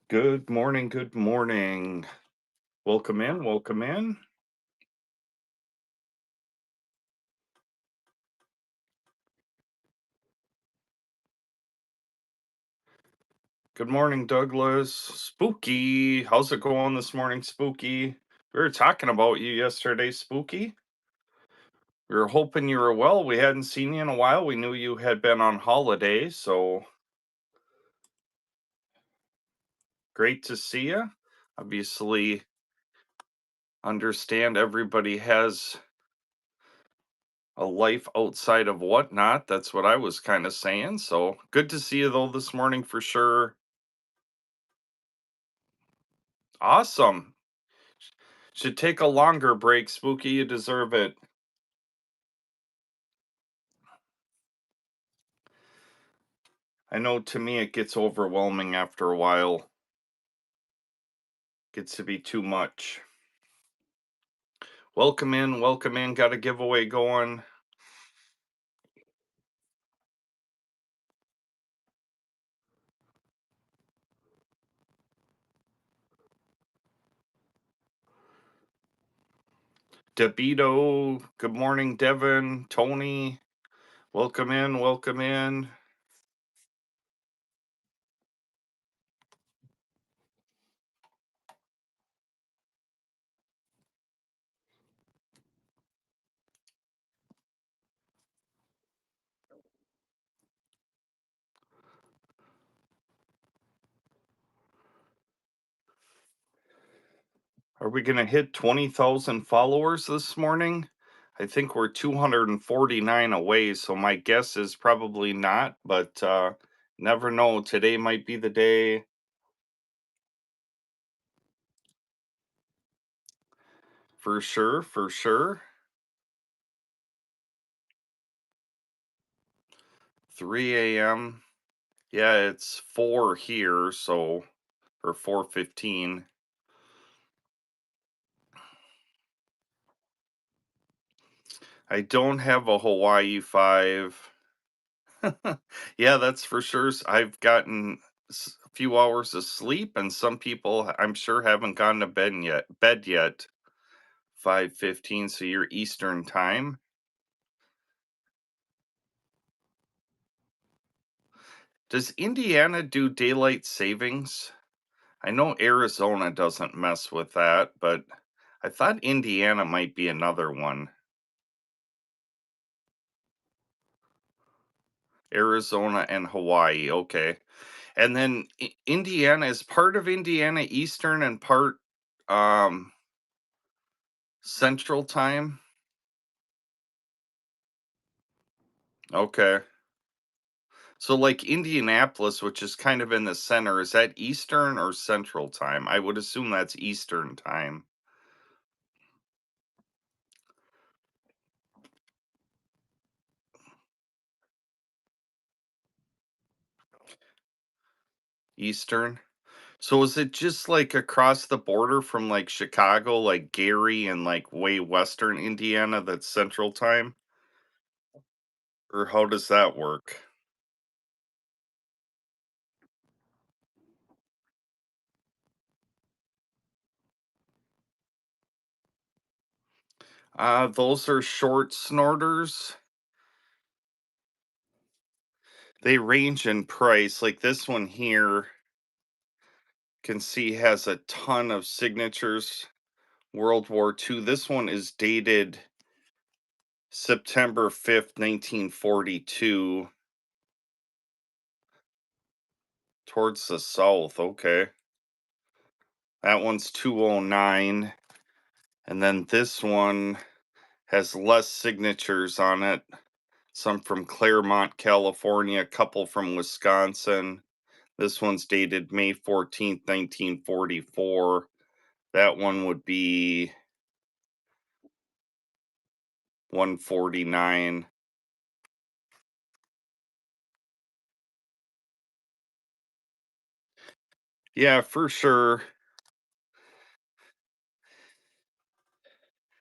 Good morning, good morning. Welcome in, welcome in. Good morning, Douglas. Spooky. How's it going this morning, Spooky? We were talking about you yesterday, Spooky. We were hoping you were well. We hadn't seen you in a while. We knew you had been on holiday, so great to see you. Obviously, understand everybody has a life outside of whatnot. That's what I was kind of saying. So good to see you though this morning for sure. Awesome. Should take a longer break, Spooky. You deserve it. I know to me it gets overwhelming after a while. Gets to be too much. Welcome in, welcome in. Got a giveaway going. DeBito, good morning, Devin, Tony. Welcome in, welcome in. Are we going to hit 20,000 followers this morning? I think we're 249 away, so my guess is probably not, but never know. Today might be the day. For sure, for sure. 3 a.m. Yeah, it's 4 here, so or 4:15. I don't have a Hawaii 5. Yeah, that's for sure. I've gotten a few hours of sleep, and some people I'm sure haven't gone to bed yet. 5:15, so you're Eastern time. Does Indiana do daylight savings? I know Arizona doesn't mess with that, but I thought Indiana might be another one. Arizona and Hawaii, okay. And then Indiana, is part of Indiana Eastern and part um Central Time? Okay. So like Indianapolis, which is kind of in the center, is that Eastern or Central Time? I would assume that's Eastern Time. Eastern. So is it just like across the border from like Chicago, like Gary and like way western Indiana that's Central Time? Or how does that work? Those are short snorters. They range in price. Like this one here, can see has a ton of signatures. World War II. This one is dated September 5th, 1942, towards the south. Okay. That one's 209. And then this one has less signatures on it. Some from Claremont, California, a couple from Wisconsin. This one's dated May 14th, 1944. That one would be 149. Yeah, for sure.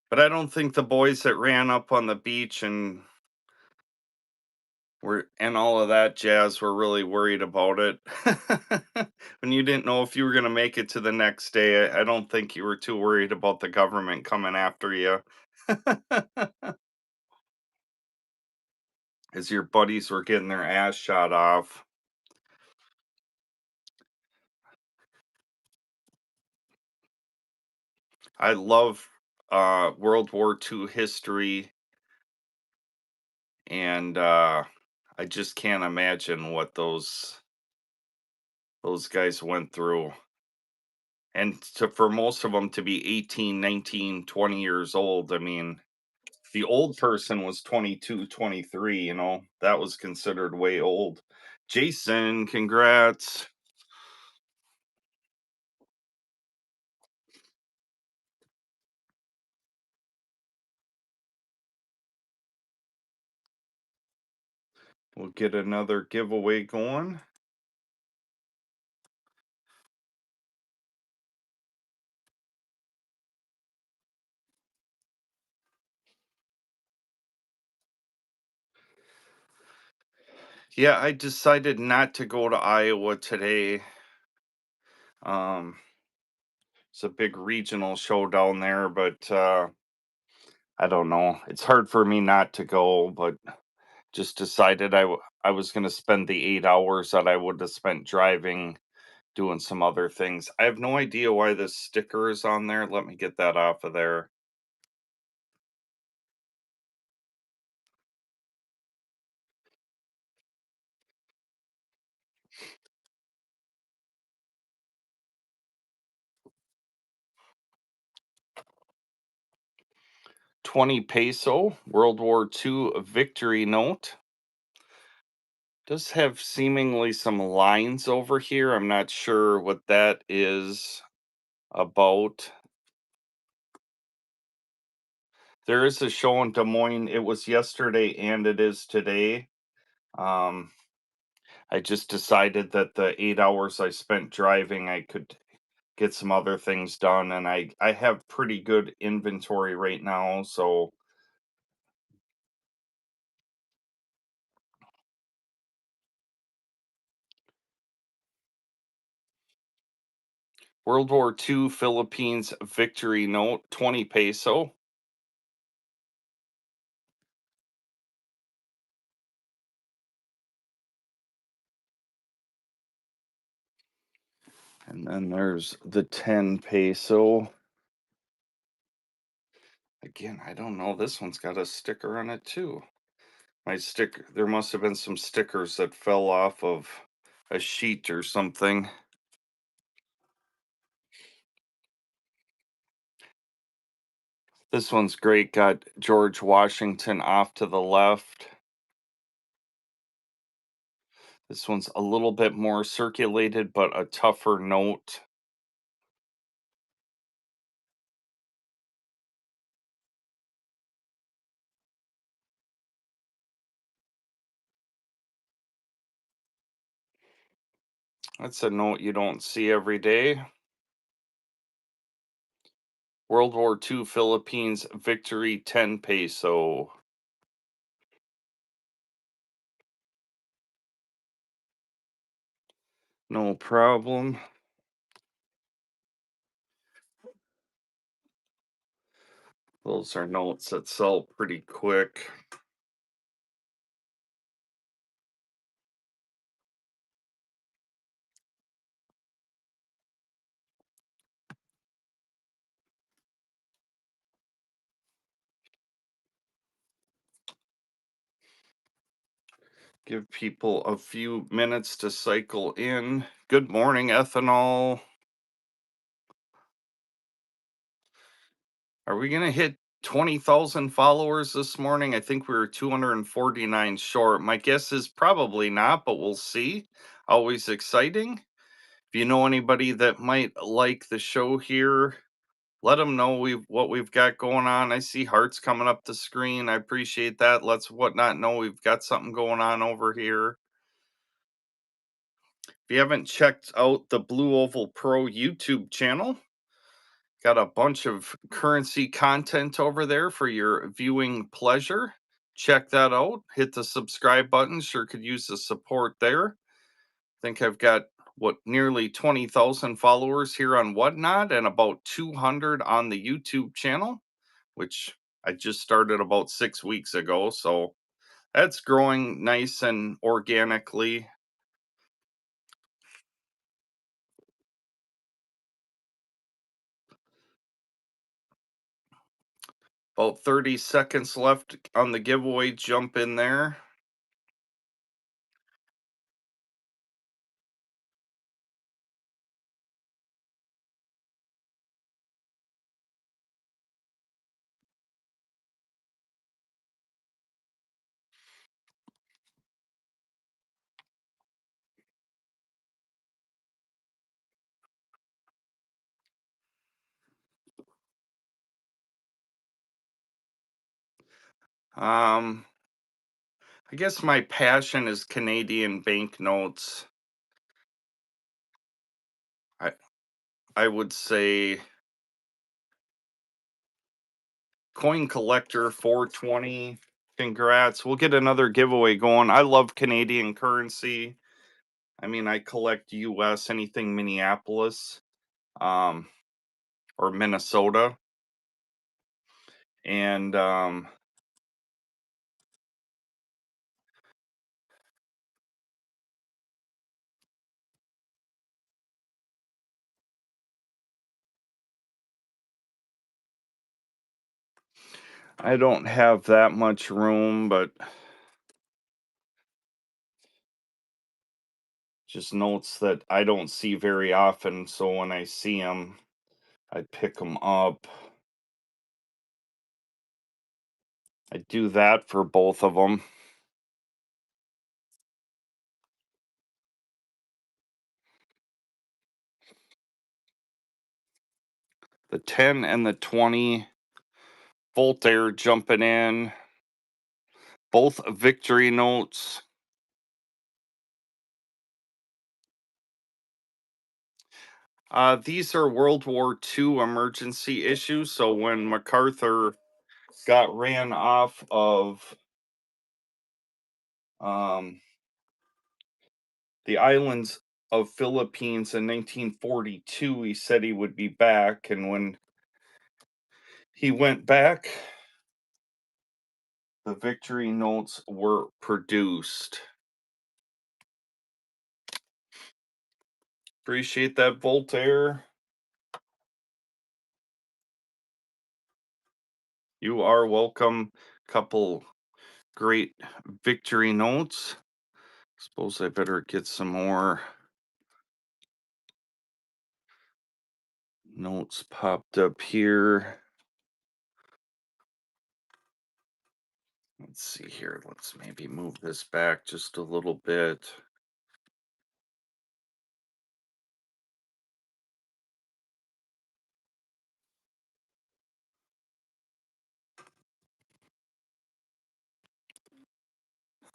But I don't think the boys that ran up on the beach and We're and all of that jazz, we're really worried about it. When you didn't know if you were gonna make it to the next day, I don't think you were too worried about the government coming after you. As your buddies were getting their ass shot off. I love, World War II history, and, I just can't imagine what those guys went through. And to for most of them to be 18, 19, 20 years old, I mean, the old person was 22, 23. That was considered way old. Jason, congrats. We'll get another giveaway going. Yeah, I decided not to go to Iowa today. Um, it's a big regional show down there, but I don't know. It's hard for me not to go, but just decided I was going to spend the 8 hours that I would have spent driving doing some other things. I have no idea why this sticker is on there. Let me get that off of there. $20 World War II victory note. Does have seemingly some lines over here. I'm not sure what that is about. There is a show in Des Moines. It was yesterday and it is today. Um, I just decided that the 8 hours I spent driving, I could get some other things done, and I have pretty good inventory right now. So World War II Philippines victory note, $20. And then there's the $10. Again, I don't know. This one's got a sticker on it too. My sticker, there must have been some stickers that fell off of a sheet or something. This one's great. Got George Washington off to the left. This one's a little bit more circulated, but a tougher note. That's a note you don't see every day. World War II Philippines victory, $10. No problem. Those are notes that sell pretty quick. Give people a few minutes to cycle in. Good morning, ethanol. Are we going to hit 20,000 followers this morning? I think we were 249 short. My guess is probably not, but we'll see. Always exciting. If you know anybody that might like the show here, let them know what we've got going on. I see hearts coming up the screen. I appreciate that. Let's whatnot know we've got something going on over here. If you haven't checked out the Blue Oval Pro YouTube channel, got a bunch of currency content over there for your viewing pleasure. check that out. Hit the subscribe button. Sure could use the support there. Think I've got what nearly 20,000 followers here on Whatnot and about 200 on the YouTube channel, which I just started about 6 weeks ago. So that's growing nice and organically. About 30 seconds left on the giveaway. Jump in there. Um, I guess my passion is Canadian banknotes. I I would say Coin Collector 420. Congrats. We'll get another giveaway going. I love Canadian currency. I mean, I collect US, anything Minneapolis, um, or Minnesota. And I don't have that much room, but just notes that I don't see very often. So when I see them, I pick them up. I do that for both of them. The 10 and the 20 Voltaire jumping in. Both victory notes. These are World War II emergency issues. So when MacArthur got ran off of um, the islands of Philippines in 1942, he said he would be back. And when he went back, the victory notes were produced. Appreciate that, Voltaire. You are welcome. Couple great victory notes. Suppose I better get some more notes popped up here. Let's see here. Let's maybe move this back just a little bit.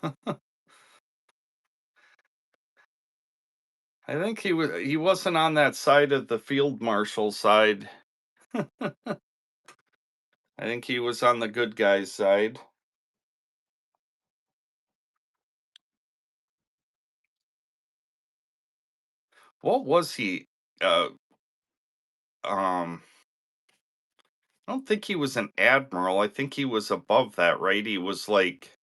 I think he wasn't on that side of the field marshal side. I think he was on the good guy's side. What was he? Uh, um, I don't think he was an admiral. I think he was above that, right? He was like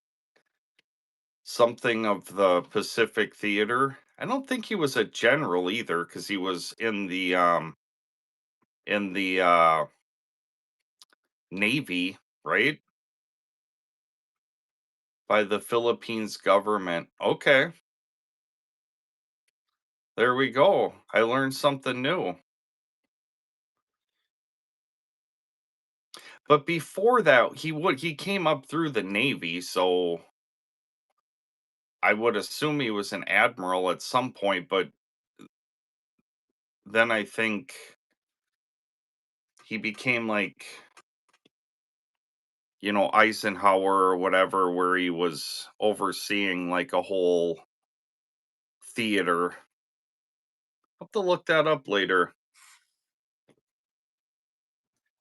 something of the Pacific Theater. I don't think he was a general either, because he was in the Navy, right? By the Philippines government. Okay, there we go. I learned something new. But before that, he came up through the Navy, so I would assume he was an admiral at some point, but then I think he became like, Eisenhower or whatever, where he was overseeing like a whole theater. I'll have to look that up later.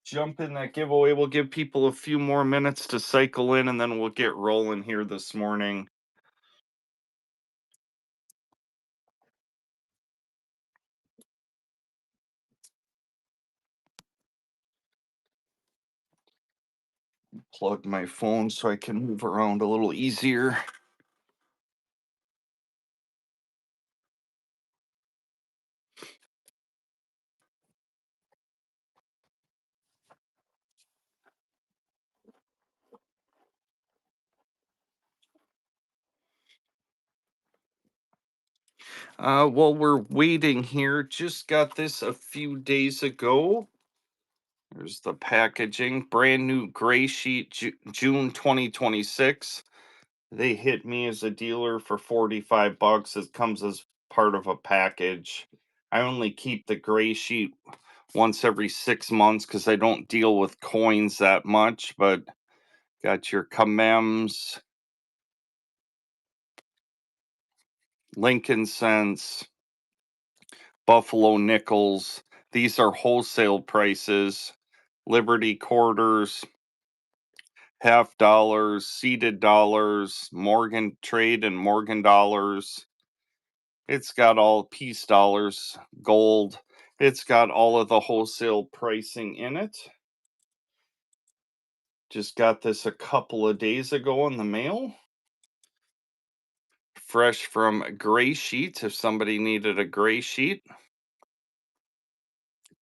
jump in that giveaway. We'll give people a few more minutes to cycle in and then we'll get rolling here this morning. Plug my phone so I can move around a little easier. While we're waiting here, just got this a few days ago. There's the packaging, brand new gray sheet, June 2026. They hit me as a dealer for 45 bucks. It comes as part of a package. I only keep the gray sheet once every 6 months because I don't deal with coins that much, but got your Kamems, Lincoln cents, Buffalo nickels. These are wholesale prices. Liberty quarters, half dollars, seeded dollars, Morgan trade and Morgan dollars. It's got all peace dollars, gold. It's got all of the wholesale pricing in it. Just got this a couple of days ago in the mail. Fresh from Gray Sheet, if somebody needed a gray sheet.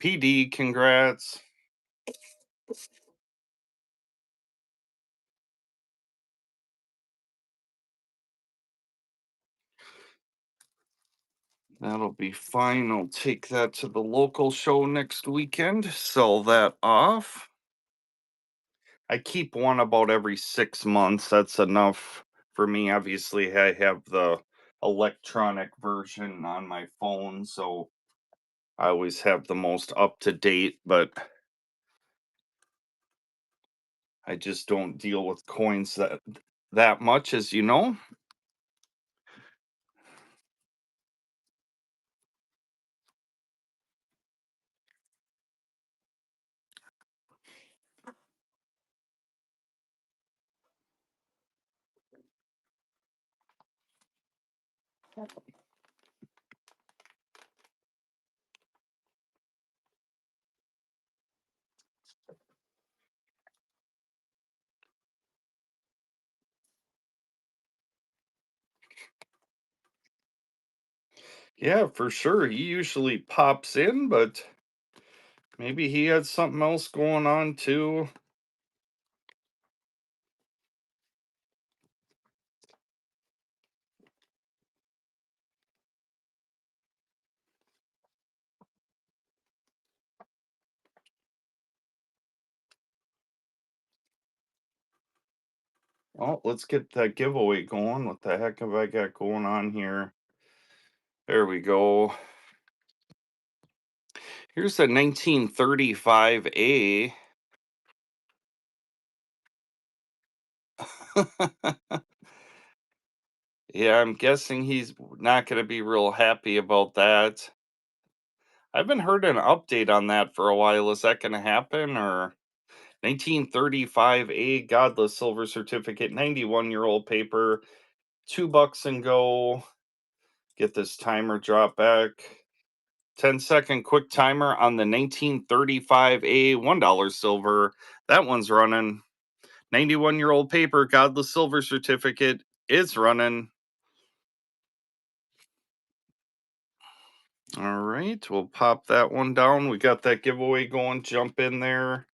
PD, congrats. That'll be fine. I'll take that to the local show next weekend, sell that off. I keep one about every 6 months. That's enough for me. Obviously, I have the electronic version on my phone, so I always have the most up to date, but I just don't deal with coins that much, as you know. Yeah, for sure. He usually pops in, but maybe he had something else going on too. Oh, let's get that giveaway going. What the heck have I got going on here? There we go. Here's a 1935A. Yeah, I'm guessing he's not going to be real happy about that. I haven't heard an update on that for a while. Is that going to happen? Or 1935A Godless Silver Certificate, 91-year-old paper, $2 and go. Get this timer drop back. 10-second quick timer on the 1935A $1 silver. That one's running. 91-year-old paper, Godless Silver Certificate is running. All right, we'll pop that one down. We got that giveaway going. Jump in there.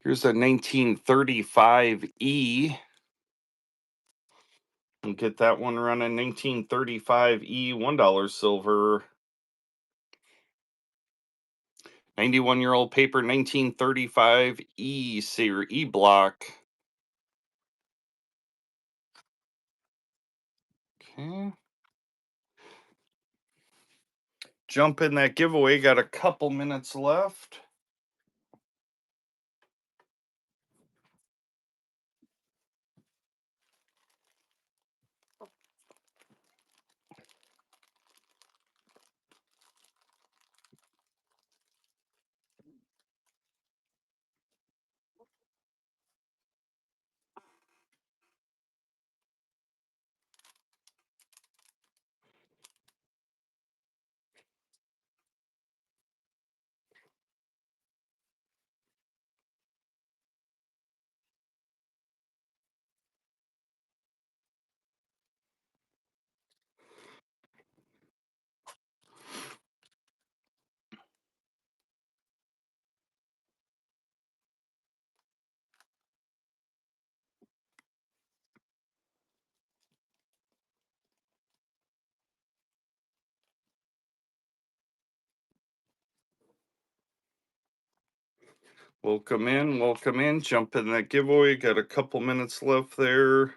Here's a 1935E. We'll get that one running. 1935E, $1 silver. 91-year-old paper, 1935E Series E block. Okay. Jump in that giveaway. Got a couple minutes left. Welcome in, welcome in. Jump in that giveaway. Got a couple minutes left there.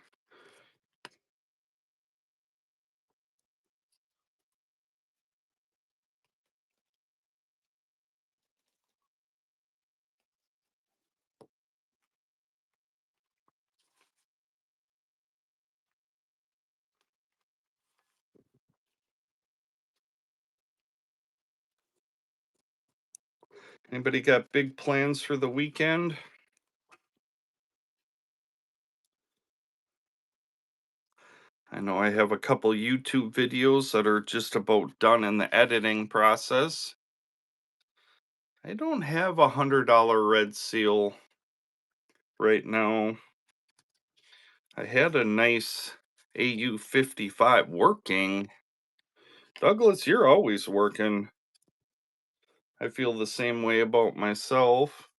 Anybody got big plans for the weekend? I know I have a couple YouTube videos that are just about done in the editing process. I don't have $100 red seal right now. I had a nice AU-55 working. Douglas, you're always working. I feel the same way about myself.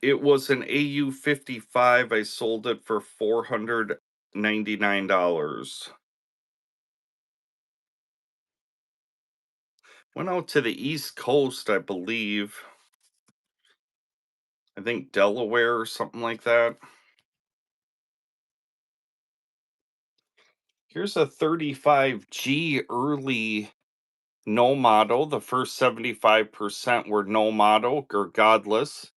It was an AU-55. I sold it for $499. Went out to the East Coast, I believe. I think Delaware or something like that. Here's a 35G early no model. The first 75% were no model or godless.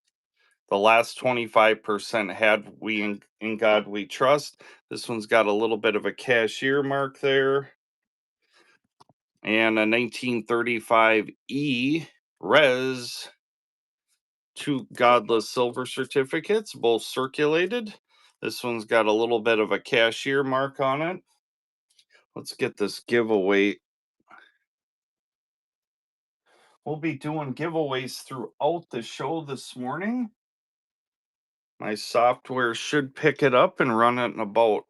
The last 25% had we in God we trust. This one's got a little bit of a cashier mark there. And a 1935E res, two godless silver certificates, both circulated. This one's got a little bit of a cashier mark on it. Let's get this giveaway. We'll be doing giveaways throughout the show this morning. My software should pick it up and run it in about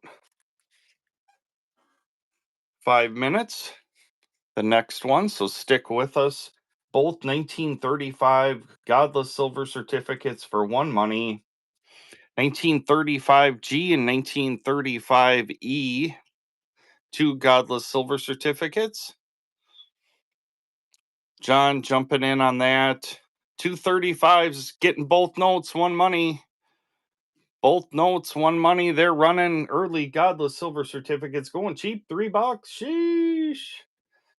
5 minutes. The next one, so stick with us. Both 1935 godless silver certificates for one money. 1935G and 1935E, two godless silver certificates. John jumping in on that. 235s getting both notes, one money. Both notes, one money. They're running early godless silver certificates, going cheap, $3. Sheesh.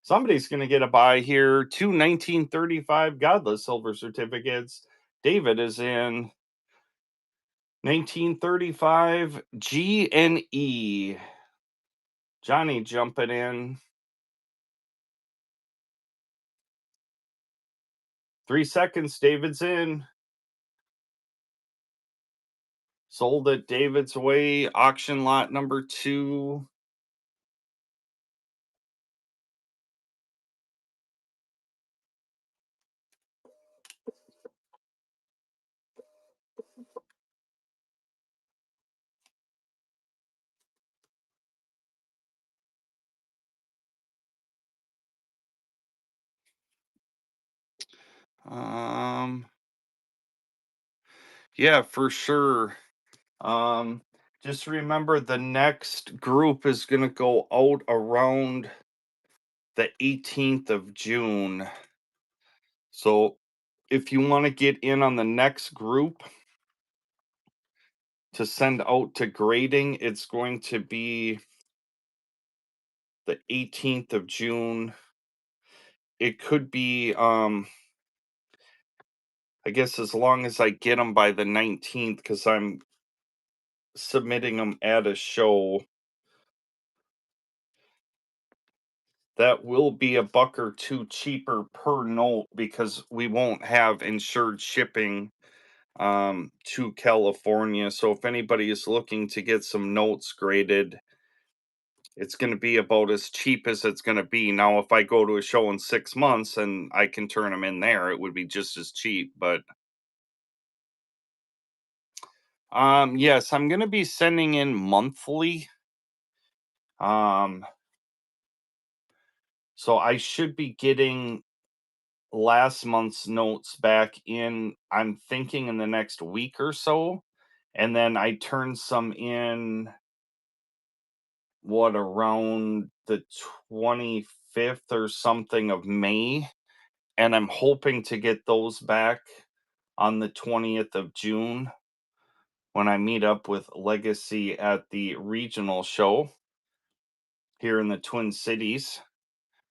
Somebody's going to get a buy here. Two 1935 godless silver certificates. David is in 1935 G and E. Johnny jumping in. 3 seconds. David's in. Sold it David's way. Auction lot number 2. Um, yeah, for sure. Um, just remember the next group is going to go out around the 18th of June. So if you want to get in on the next group to send out to grading, it's going to be the 18th of June. It could be, I guess, as long as I get them by the 19th, because I'm submitting them at a show. That will be a buck or two cheaper per note because we won't have insured shipping to California. So if anybody is looking to get some notes graded, it's going to be about as cheap as it's going to be. Now, if I go to a show in 6 months and I can turn them in there, it would be just as cheap. But yes, I'm going to be sending in monthly. Um, so I should be getting last month's notes back in, I'm thinking, in the next week or so. And then I turned some in, what, around the 25th or something of May. And I'm hoping to get those back on the 20th of June when I meet up with Legacy at the regional show here in the Twin Cities,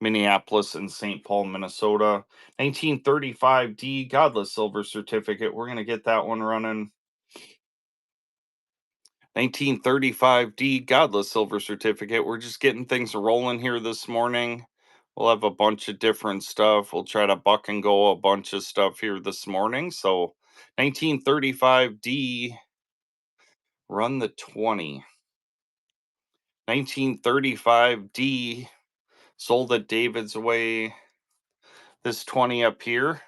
Minneapolis and St. Paul, Minnesota. 1935D Godless Silver Certificate. We're going to get that one running. 1935D Godless Silver Certificate. We're just getting things rolling here this morning. We'll have a bunch of different stuff. We'll try to buck and go a bunch of stuff here this morning. So 1935D, run the 20. 1935D, sold at David's Way. This 20 up here.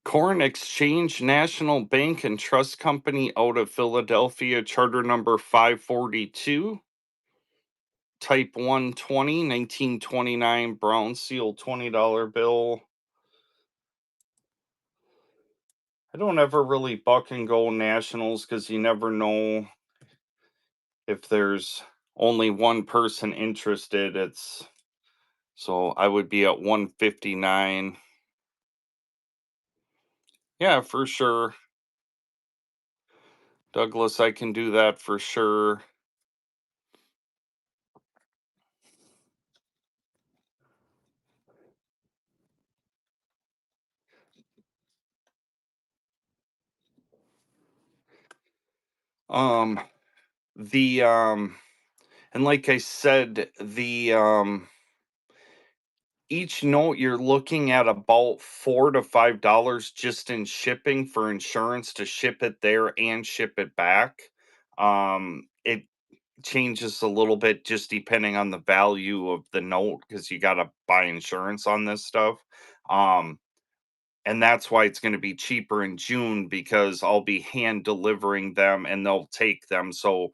Corn Exchange National Bank and Trust Company out of Philadelphia, charter number 542, type 120, 1929 brown seal $20 bill. I don't ever really buck and go nationals because you never know if there's only one person interested. So I would be at 159. Yeah, for sure. Douglas, I can do that for sure. Um, the and like I said, the each note you're looking at about $4 to $5 just in shipping for insurance to ship it there and ship it back. It changes a little bit just depending on the value of the note because you got to buy insurance on this stuff. Um, and that's why it's going to be cheaper in June because I'll be hand delivering them and they'll take them. So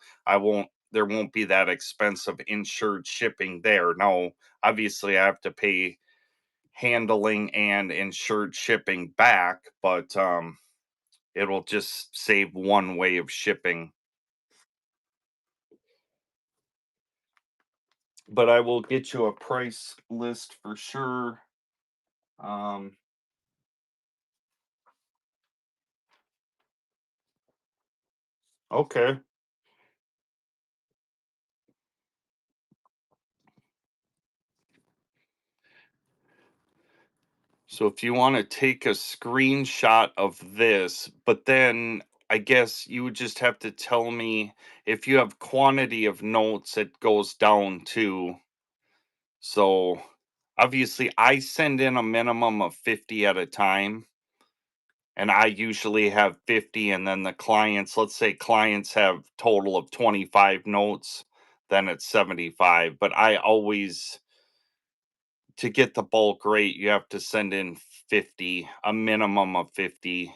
there won't be that expense of insured shipping there. Now, obviously, I have to pay handling and insured shipping back, but it'll just save one way of shipping. But I will get you a price list for sure. Um, okay. So if you want to take a screenshot of this, but then I guess you would just have to tell me if you have quantity of notes, it goes down too. So obviously, I send in a minimum of 50 at a time. and I usually have 50, and then the clients, let's say clients have total of 25 notes, then it's 75. But I always, to get the bulk rate, you have to send in 50, a minimum of 50.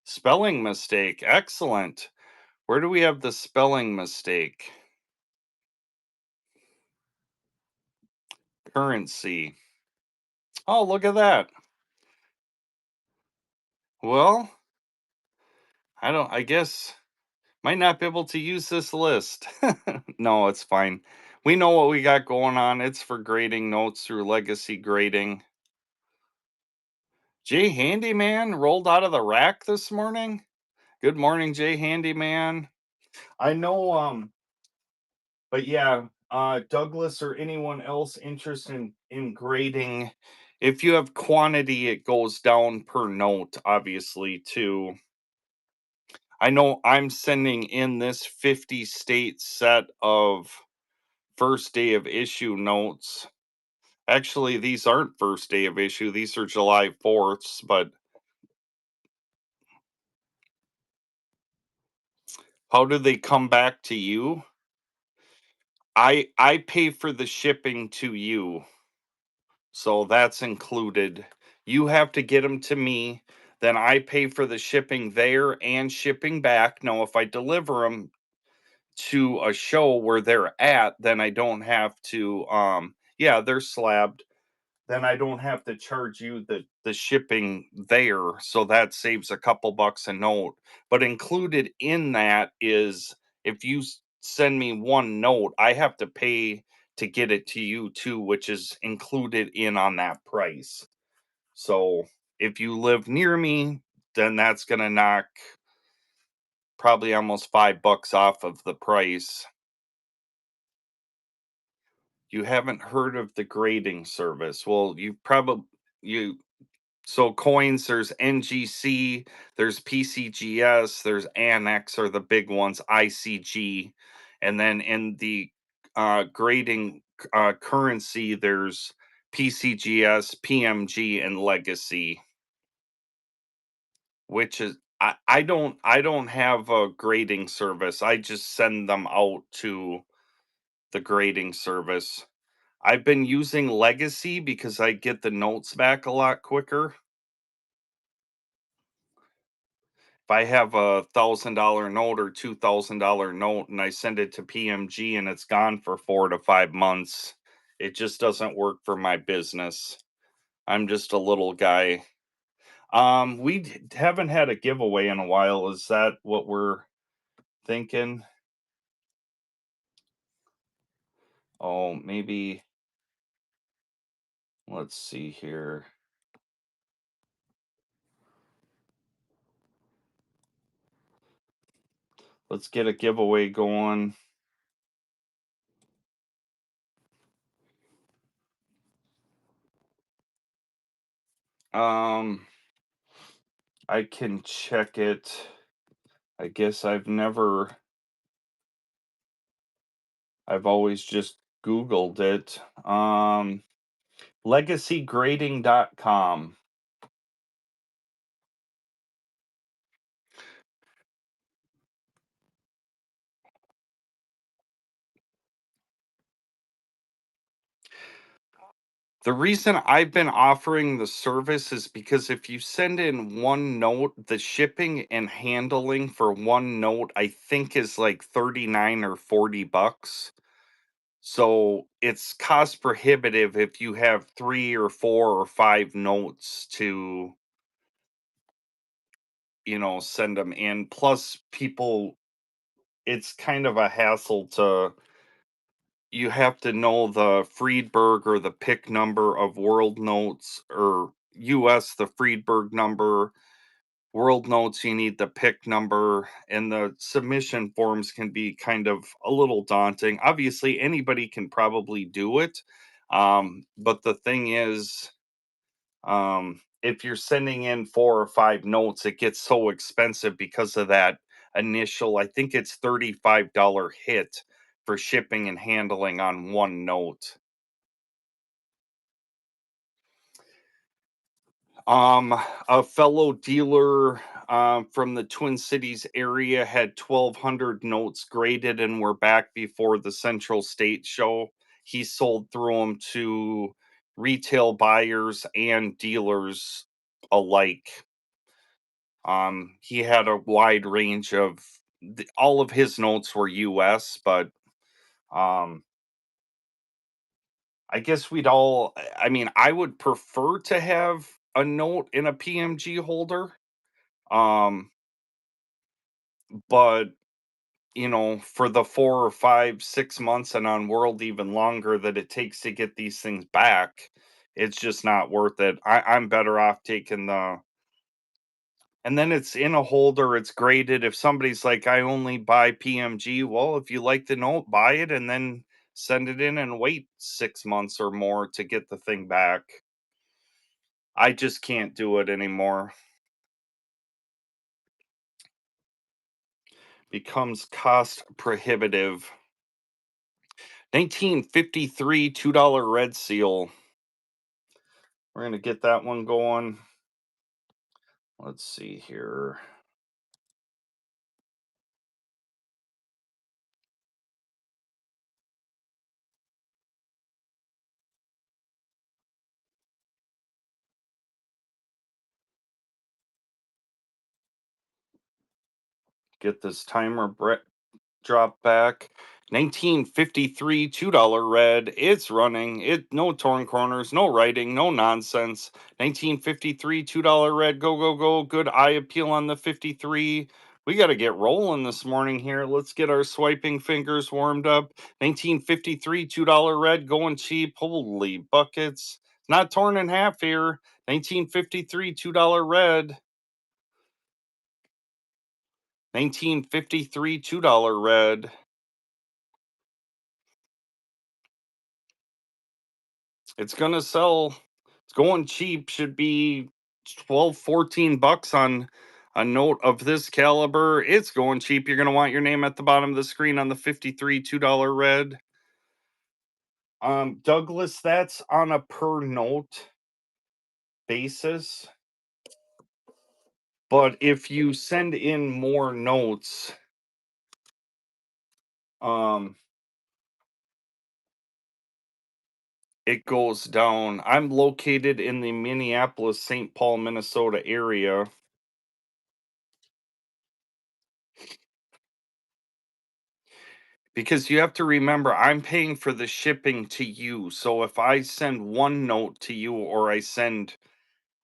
Spelling mistake. Excellent. Where do we have the spelling mistake? Currency. Oh, look at that. Well, I guess might not be able to use this list. No, it's fine. We know what we got going on. It's for grading notes through Legacy Grading. Jay Handyman rolled out of the rack this morning. Good morning, Jay Handyman. I know, but yeah, Douglas or anyone else interested in grading, if you have quantity, it goes down per note, obviously, too. I know I'm sending in this 50 state set of first day of issue notes. Actually, these aren't first day of issue, these are July 4th, but how do they come back to you? I pay for the shipping to you. So that's included. You have to get them to me, then I pay for the shipping there and shipping back. Now, if I deliver them to a show where they're at, then I don't have to yeah, they're slabbed. Then I don't have to charge you the shipping there, so that saves a couple bucks a note. But included in that is if you send me one note, I have to pay to get it to you too, which is included in on that price. So if you live near me, then that's going to knock probably almost $5 off of the price. You haven't heard of the grading service. Well, you so coins, there's NGC, there's PCGS, there's Annex are the big ones, ICG, and then in the grading currency, there's PCGS, PMG, and Legacy, which is I don't have a grading service. I just send them out to the grading service. I've been using Legacy because I get the notes back a lot quicker. If I have $1,000 note or $2,000 note and I send it to PMG and it's gone for 4 to 5 months, it just doesn't work for my business. I'm just a little guy. We haven't had a giveaway in a while. Is that what we're thinking? Oh, maybe. Let's see here. Let's get a giveaway going. Um, I can check it. I guess I've always just Googled it. Legacygrading.com. The reason I've been offering the service is because if you send in one note, the shipping and handling for one note, I think is like 39 or $40. So it's cost prohibitive if you have 3 or 4 or 5 notes to, send them in. Plus, people, it's kind of a hassle to, you have to know the Friedberg or the pick number of World Notes, or US, the Friedberg number. World Notes, you need the pick number, and the submission forms can be kind of a little daunting. Obviously, anybody can probably do it. But the thing is, if you're sending in 4 or 5 notes, it gets so expensive because of that initial, I think it's $35 hit for shipping and handling on one note. A fellow dealer from the Twin Cities area had 1,200 notes graded and were back before the Central State show. He sold through them to retail buyers and dealers alike. He had a wide range of all of his notes were US, but um, I guess I mean, I would prefer to have a note in a PMG holder. Um, but for the 4 or 5, 6 months and on world even longer that it takes to get these things back, it's just not worth it. I'm better off taking and then it's in a holder, it's graded. If somebody's like, I only buy PMG, well, if you like the note, buy it and then send it in and wait 6 months or more to get the thing back. I just can't do it anymore. Becomes cost prohibitive. 1953 $2 red seal. We're going to get that one going. Let's see here. Get this timer drop back. 1953 $2 red. It's running. No torn corners, no writing, no nonsense. 1953 $2 red. Go go go. Good eye appeal on the 53. We got to get rolling this morning here. Let's get our swiping fingers warmed up. 1953 $2 red going cheap. Holy buckets. Not torn in half here. 1953 $2 red. 1953 $2 red. It's gonna sell. It's going cheap. Should be 12, $14 on a note of this caliber. It's going cheap. You're gonna want your name at the bottom of the screen on the 53 $2 red. Douglas, that's on a per note basis. But if you send in more notes, um, it goes down. I'm located in the Minneapolis, St. Paul, Minnesota area. Because you have to remember, I'm paying for the shipping to you. So if I send one note to you or I send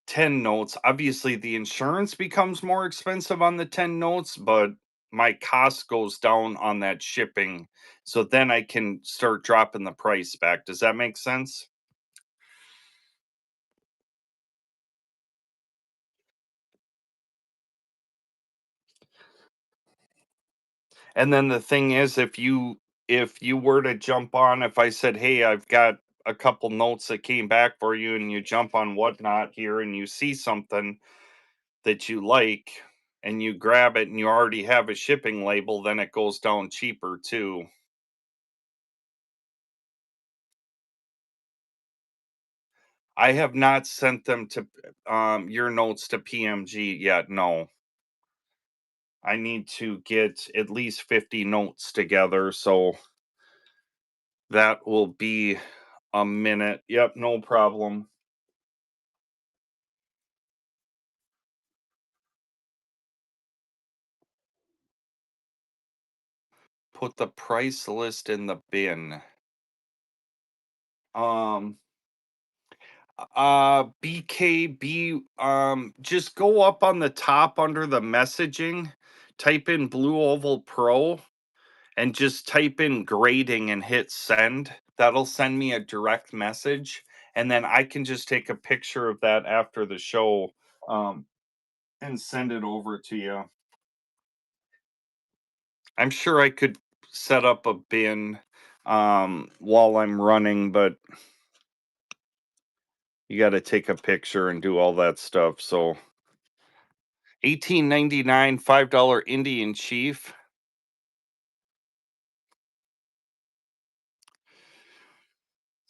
10 notes, obviously the insurance becomes more expensive on the 10 notes, but my cost goes down on that shipping. So then I can start dropping the price back. Does that make sense? And then the thing is, if you were to jump on, if I said, "Hey, I've got a couple notes that came back for you," and you jump on Whatnot here and you see something that you like and you grab it and you already have a shipping label, then it goes down cheaper too. I have not sent them to your notes to PMG yet. No. I need to get at least 50 notes together, so that will be a minute. Yep, no problem. Put the price list in the bin. Um BKB, just go up on the top under the messaging, type in Blue Oval Pro and just type in grading and hit send. That'll send me a direct message and then I can just take a picture of that after the show um and send it over to you. I'm sure I could set up a bin while I'm running, but you got to take a picture and do all that stuff. So 18.99 $5 Indian Chief.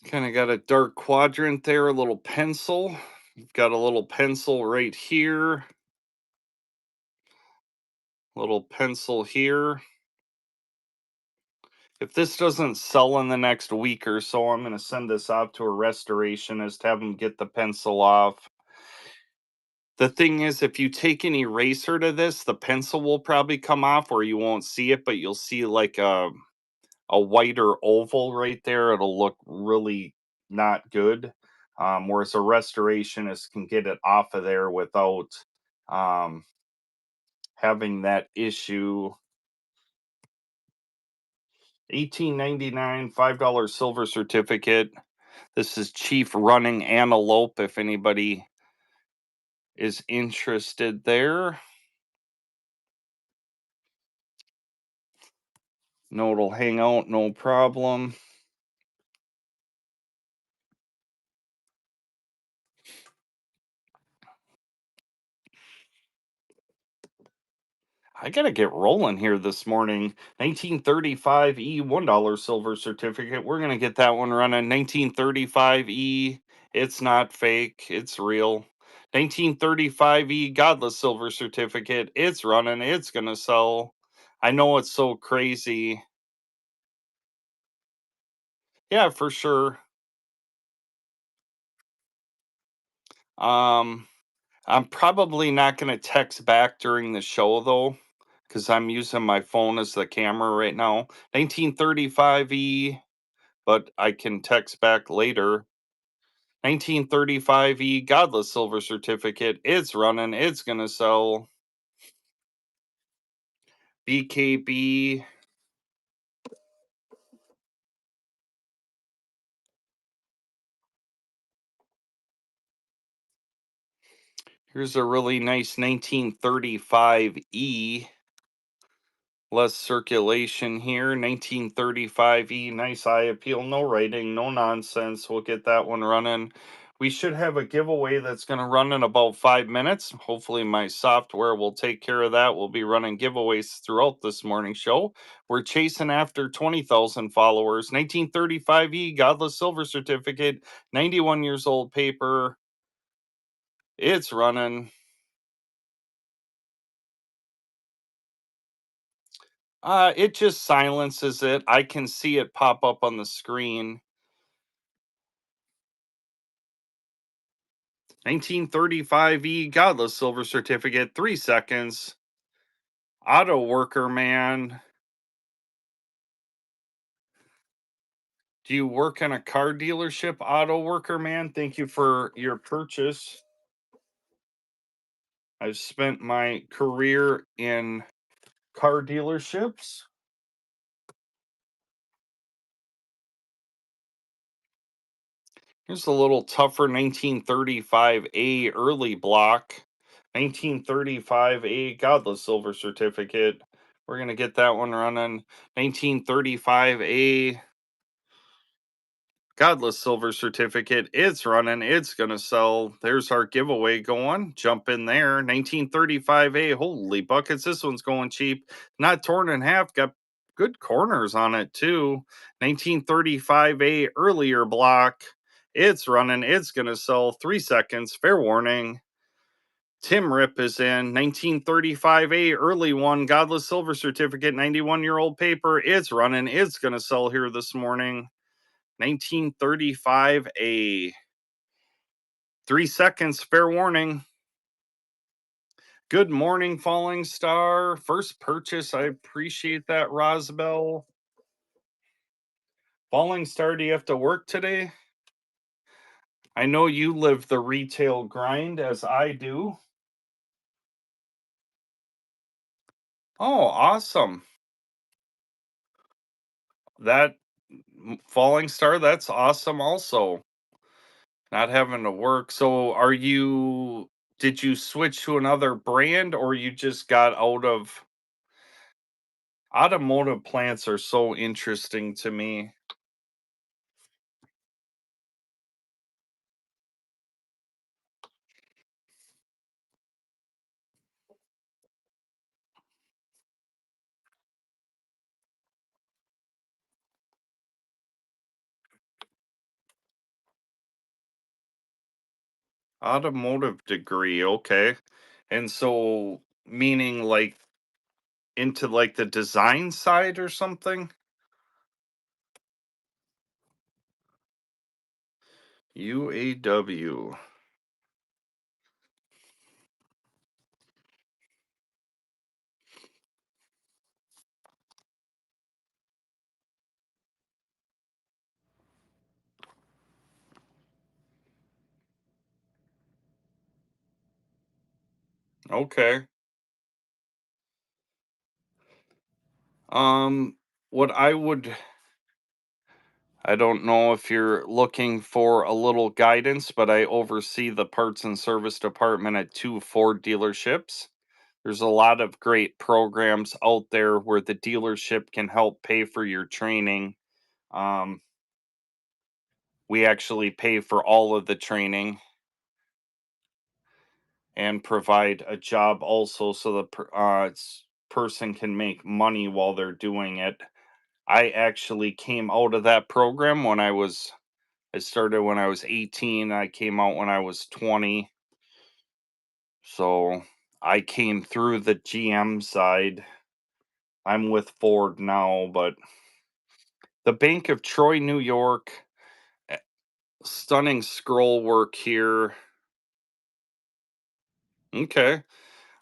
Kind of got a dark quadrant there, a little pencil. You've got a little pencil right here, little pencil here. If this doesn't sell in the next week or so, I'm going to send this out to a restorationist, have them get the pencil off. The thing is, if you take an eraser to this, the pencil will probably come off, or you won't see it, but you'll see like a whiter oval right there. It'll look really not good. Whereas a restorationist can get it off of there without um, having that issue. 18.99, $5 silver certificate. This is Chief Running Antelope. If anybody is interested there, no, it'll hang out, no problem. I gotta get rolling here this morning. 1935 E $1 silver certificate. We're gonna get that one running. 1935 E. It's not fake. It's real. 1935 E Godless silver certificate. It's running. It's gonna sell. I know it's so crazy. Yeah, for sure. Um, I'm probably not gonna text back during the show though, because I'm using my phone as the camera right now. 1935 E, but I can text back later. 1935 E Godless silver certificate. It's running. It's gonna sell. BKB. Here's a really nice 1935 E. Less circulation here. 1935 E. Nice eye appeal. No writing. No nonsense. We'll get that one running. We should have a giveaway that's going to run in about 5 minutes. Hopefully, my software will take care of that. We'll be running giveaways throughout this morning show. We're chasing after 20,000 followers. 1935E Godless Silver Certificate, 91 years old paper. It's running. It just silences it. I can see it pop up on the screen. 1935E Godless Silver Certificate, 3 seconds. Auto Worker Man. Do you work in a car dealership, Auto Worker Man? Thank you for your purchase. I've spent my career in car dealerships. Here's a little tougher 1935A early block. 1935A Godless Silver Certificate. We're going to get that one running. 1935A Godless silver certificate. It's running. It's going to sell. There's our giveaway going. Jump in there. 1935A. Holy buckets. This one's going cheap. Not torn in half. Got good corners on it, too. 1935A earlier block. It's running. It's going to sell. 3 seconds. Fair warning. Tim Rip is in. 1935A early one. Godless silver certificate. 91-year-old paper. It's running. It's going to sell here this morning. 1935 A. 3 seconds, fair warning. Good morning, Falling Star. First purchase. I appreciate that, Rosbell. Falling Star, do you have to work today? I know you live the retail grind as I do. Oh, awesome. That Falling Star, that's awesome also. Not having to work. So did you switch to another brand or you just got out of automotive plants are so interesting to me. Automotive degree, okay. And so meaning like into like the design side or something? UAW. Okay. Um what I don't know if you're looking for a little guidance, but I oversee the parts and service department at two Ford dealerships. There's a lot of great programs out there where the dealership can help pay for your training. Um, we actually pay for all of the training and provide a job also so the person can make money while they're doing it. I actually came out of that program I started when I was 18. I came out when I was 20. So I came through the GM side. I'm with Ford now, but the Bank of Troy, New York, eh, stunning scroll work here. Okay.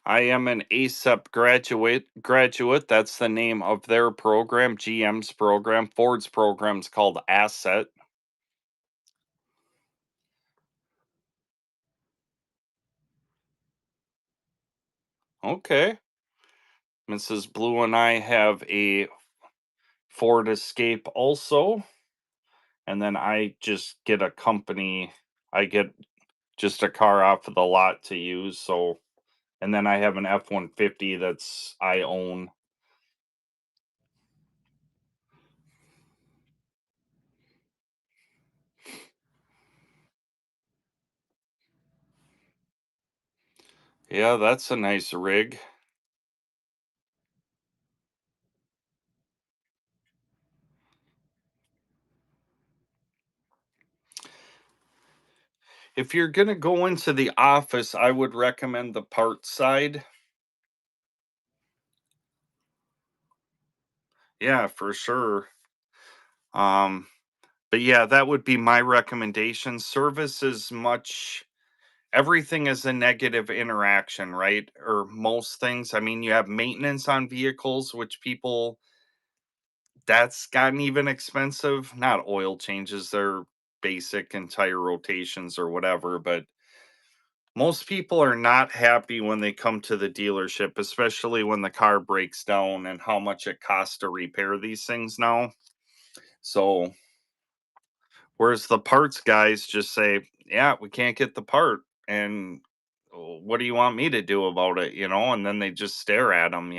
I am an ASEP graduate. That's the name of their program, GM's program. Ford's program is called Asset. Okay. Mrs. Blue and I have a Ford Escape also, and then I just get a company. I get just a car off of the lot to use. So, and then I have an F-150 that's I own. Yeah, that's a nice rig. If you're gonna go into the office, I would recommend the parts side. Yeah, for sure. Um, but yeah, that would be my recommendation. Service is much everything is a negative interaction, right? Or most things. I mean, you have maintenance on vehicles, which people that's gotten even expensive. Not oil changes, they're basic and tire rotations or whatever, but most people are not happy when they come to the dealership, especially when the car breaks down and how much it costs to repair these things now. So, whereas the parts guys just say, "Yeah, we can't get the part." And what do you want me to do about it, And then they just stare at them.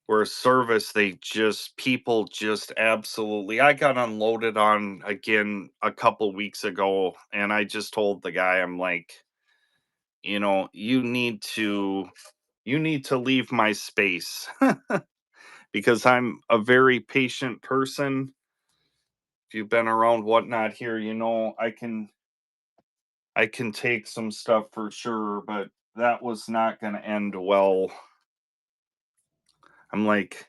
Whereas service, they just people just absolutely I got unloaded on again a couple weeks ago, and I just told the guy, I'm like, you need to leave my space because I'm a very patient person. If you've been around whatnot here, I can take some stuff for sure, but that was not going to end well. I'm like,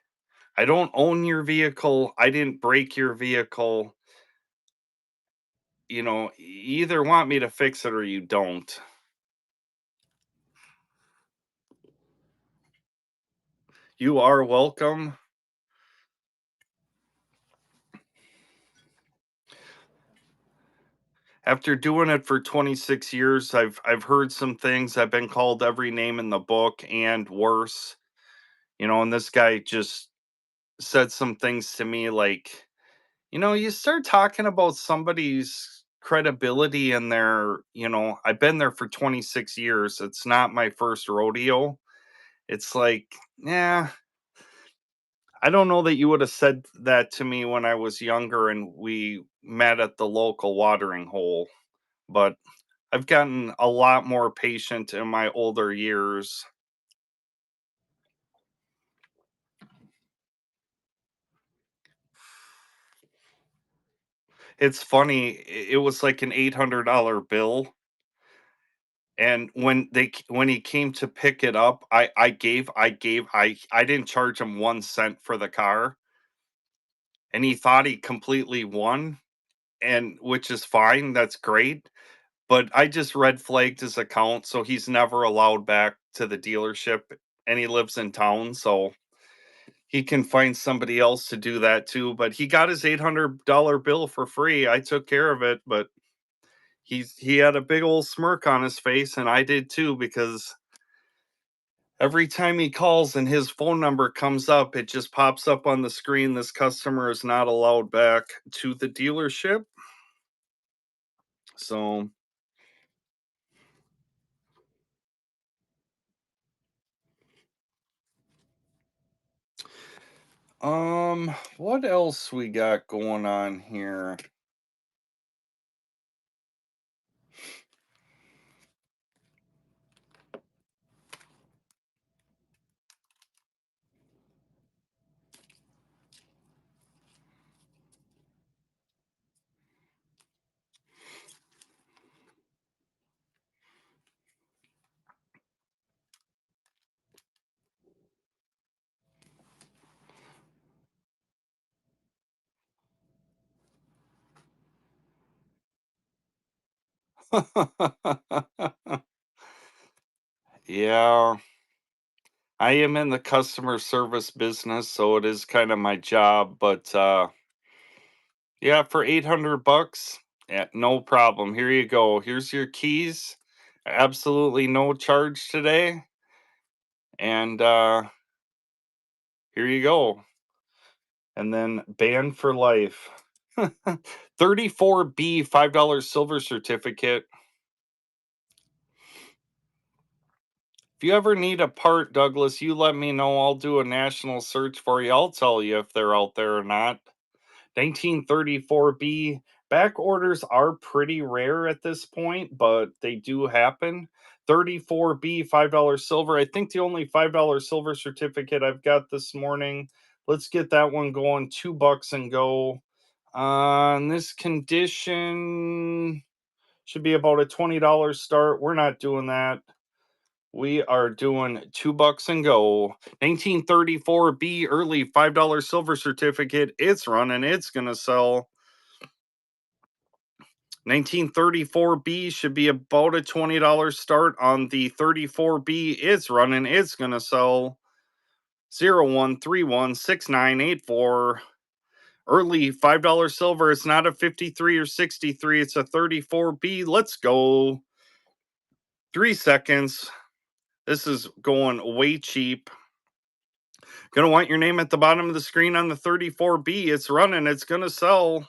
I don't own your vehicle. I didn't break your vehicle. You either want me to fix it or you don't. You are welcome. After doing it for 26 years, I've heard some things. I've been called every name in the book and worse. And this guy just said some things to me like, you start talking about somebody's credibility in I've been there for 26 years. It's not my first rodeo. It's like, yeah, I don't know that you would have said that to me when I was younger and we met at the local watering hole, but I've gotten a lot more patient in my older years. It's funny, it was like an $800 bill, and when he came to pick it up, I didn't charge him 1 cent for the car, and he thought he completely won, and which is fine, that's great, but I just red flagged his account, so he's never allowed back to the dealership, and he lives in town, so he can find somebody else to do that too, but he got his $800 bill for free, I took care of it, but he had a big old smirk on his face, and I did too, because every time he calls and his phone number comes up, it just pops up on the screen, "This customer is not allowed back to the dealership." So, what else we got going on here? Yeah, I am in the customer service business, so it is kind of my job, but yeah, for 800 bucks, yeah, no problem. Here you go. Here's your keys. Absolutely no charge today. And here you go. And then banned for life. 34B $5 silver certificate. If you ever need a part, Douglas, you let me know. I'll do a national search for you. I'll tell you if they're out there or not. 1934B. Back orders are pretty rare at this point, but they do happen. 34B, $5 silver. I think the only $5 silver certificate I've got this morning. Let's get that one going. $2 and go. On this condition, should be about a $20 start. We're not doing that. We are doing $2 and go. 1934B early $5 silver certificate. It's running. It's going to sell. 1934B should be about a $20 start on the 34B. It's running. It's going to sell. 01316984. Early $5 silver. It's not a 53 or 63. It's a 34B. Let's go. 3 seconds. This is going way cheap. Gonna want your name at the bottom of the screen on the 34B. It's running. It's gonna sell.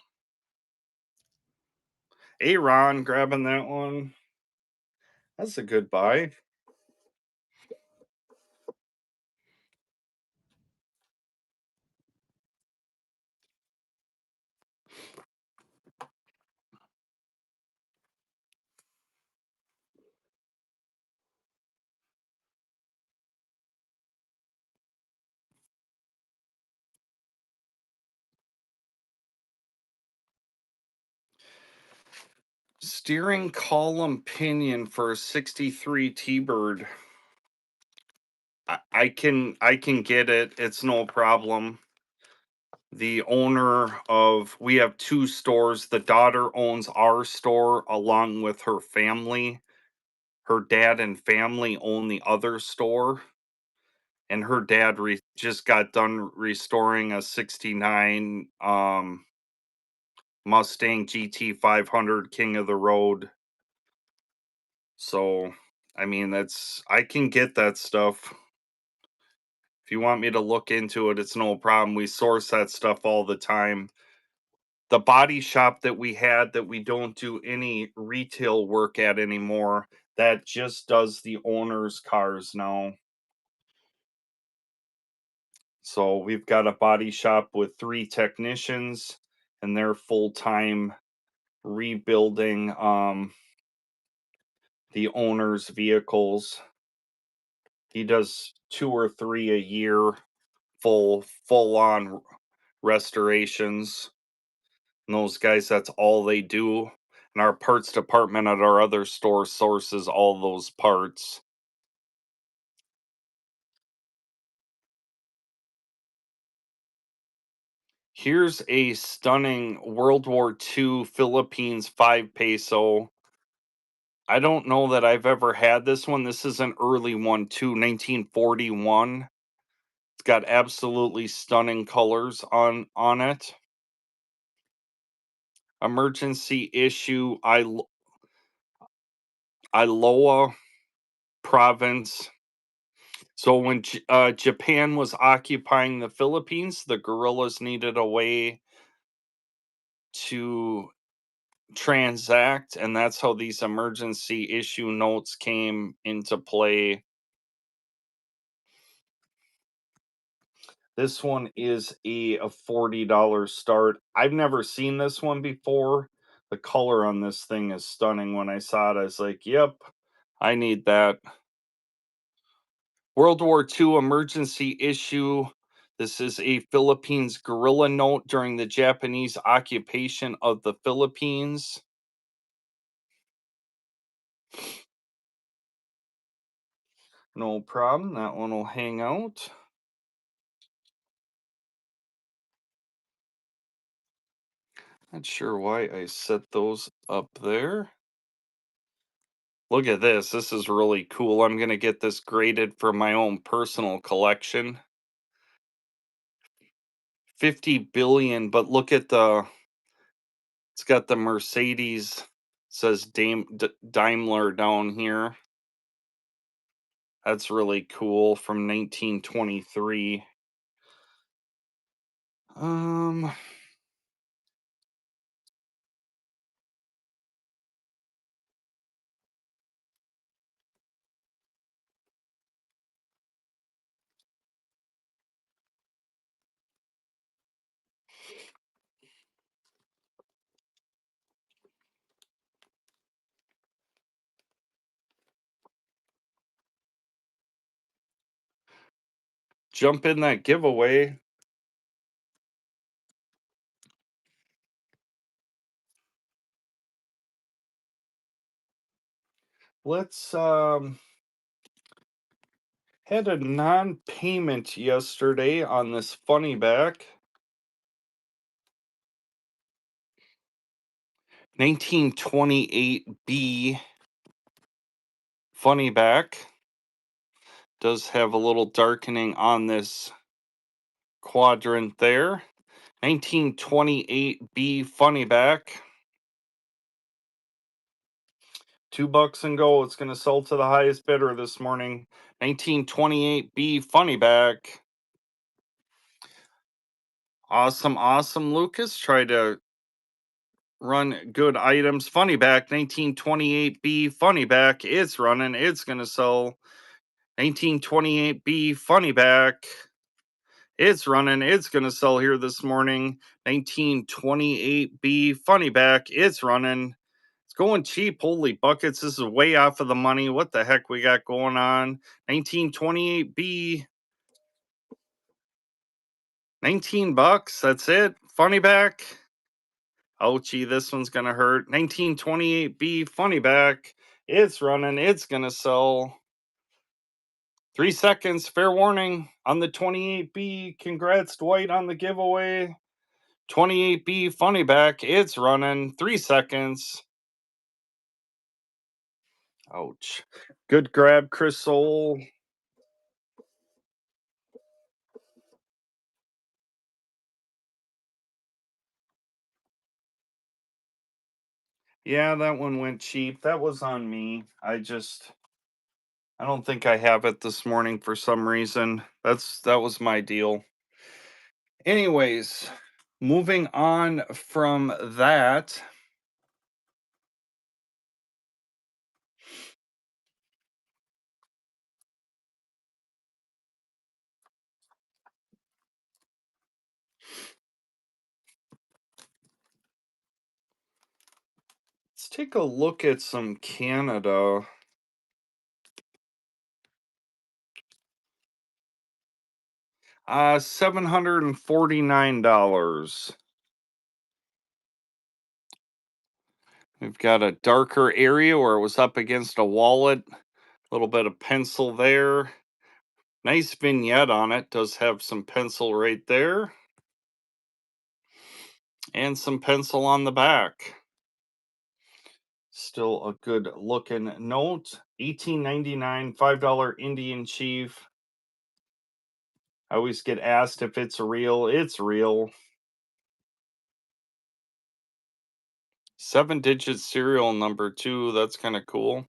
Aaron grabbing that one. That's a good buy. Steering column pinion for a 63 T-Bird. I can get it. It's no problem. The owner of we have two stores. The daughter owns our store along with her family. Her dad and family own the other store, and her dad just got done restoring a 69 Mustang GT 500 King of the Road. So, I mean, that's I can get that stuff. If you want me to look into it, it's no problem. We source that stuff all the time. The body shop that we had that we don't do any retail work at anymore, that just does the owner's cars now. So we've got a body shop with 3 technicians, and they're full-time rebuilding the owner's vehicles. He does 2 or 3 a year, full on restorations. And those guys, that's all they do. And our parts department at our other store sources all those parts. Here's a stunning World War II Philippines 5 peso. I don't know that I've ever had this one. This is an early one too, 1941. It's got absolutely stunning colors on it. Emergency issue Iloa province. So when Japan was occupying the Philippines, the guerrillas needed a way to transact, and that's how these emergency issue notes came into play. This one is a $40 start. I've never seen this one before. The color on this thing is stunning. When I saw it, I was like, yep, I need that. World War II emergency issue. This is a Philippines guerrilla note during the Japanese occupation of the Philippines. No problem. That one will hang out. Not sure why I set those up there. Look at this. This is really cool. I'm going to get this graded for my own personal collection. 50 billion, but look at it's got the Mercedes, says Daimler down here. That's really cool from 1923. Um, jump in that giveaway. Let's had a non-payment yesterday on this funny back. 1928B funny back. Does have a little darkening on this quadrant there. 1928B funny back. $2 and go. It's going to sell to the highest bidder this morning. 1928B funny back. Awesome, awesome, Lucas. Try to run good items. Funny back, 1928B funny back. It's running. It's going to sell. 1928B funny back. It's running. It's going to sell here this morning. 1928B funny back. It's running. It's going cheap. Holy buckets. This is way off of the money. What the heck we got going on? 1928B. $19. That's it. Funny back. Ouchie, this one's going to hurt. 1928B funny back. It's running. It's going to sell. 3 seconds. Fair warning on the 28B. Congrats, Dwight, on the giveaway. 28B funny back. It's running. 3 seconds. Ouch. Good grab, Chris Soul. Yeah, that one went cheap. That was on me. I don't think I have it this morning for some reason. That was my deal. Anyways, moving on from that. Let's take a look at some Canada. $749. We've got a darker area where it was up against a wallet. A little bit of pencil there. Nice vignette on it. Does have some pencil right there. And some pencil on the back. Still a good looking note. $18.99, $5 Indian Chief. I always get asked if it's real. It's real. 7-digit serial number too. That's kind of cool.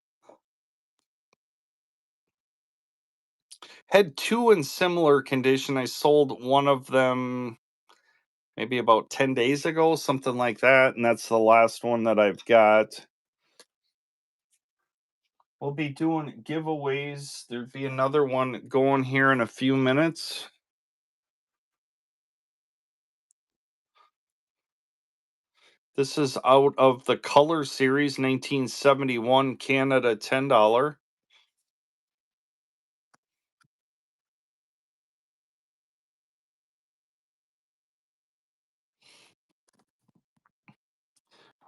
Had two in similar condition. I sold one of them maybe about 10 days ago, something like that. And that's the last one that I've got. We'll be doing giveaways. There'd be another one going here in a few minutes. This is out of the Color Series 1971 Canada $10.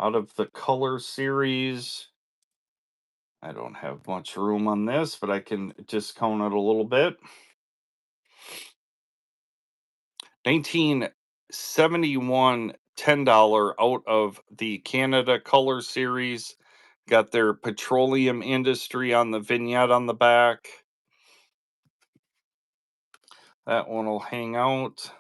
Out of the Color Series, I don't have much room on this, but I can discount it a little bit. 1971 $10 out of the Canada Color Series. Got their petroleum industry on the vignette on the back. That one will hang out.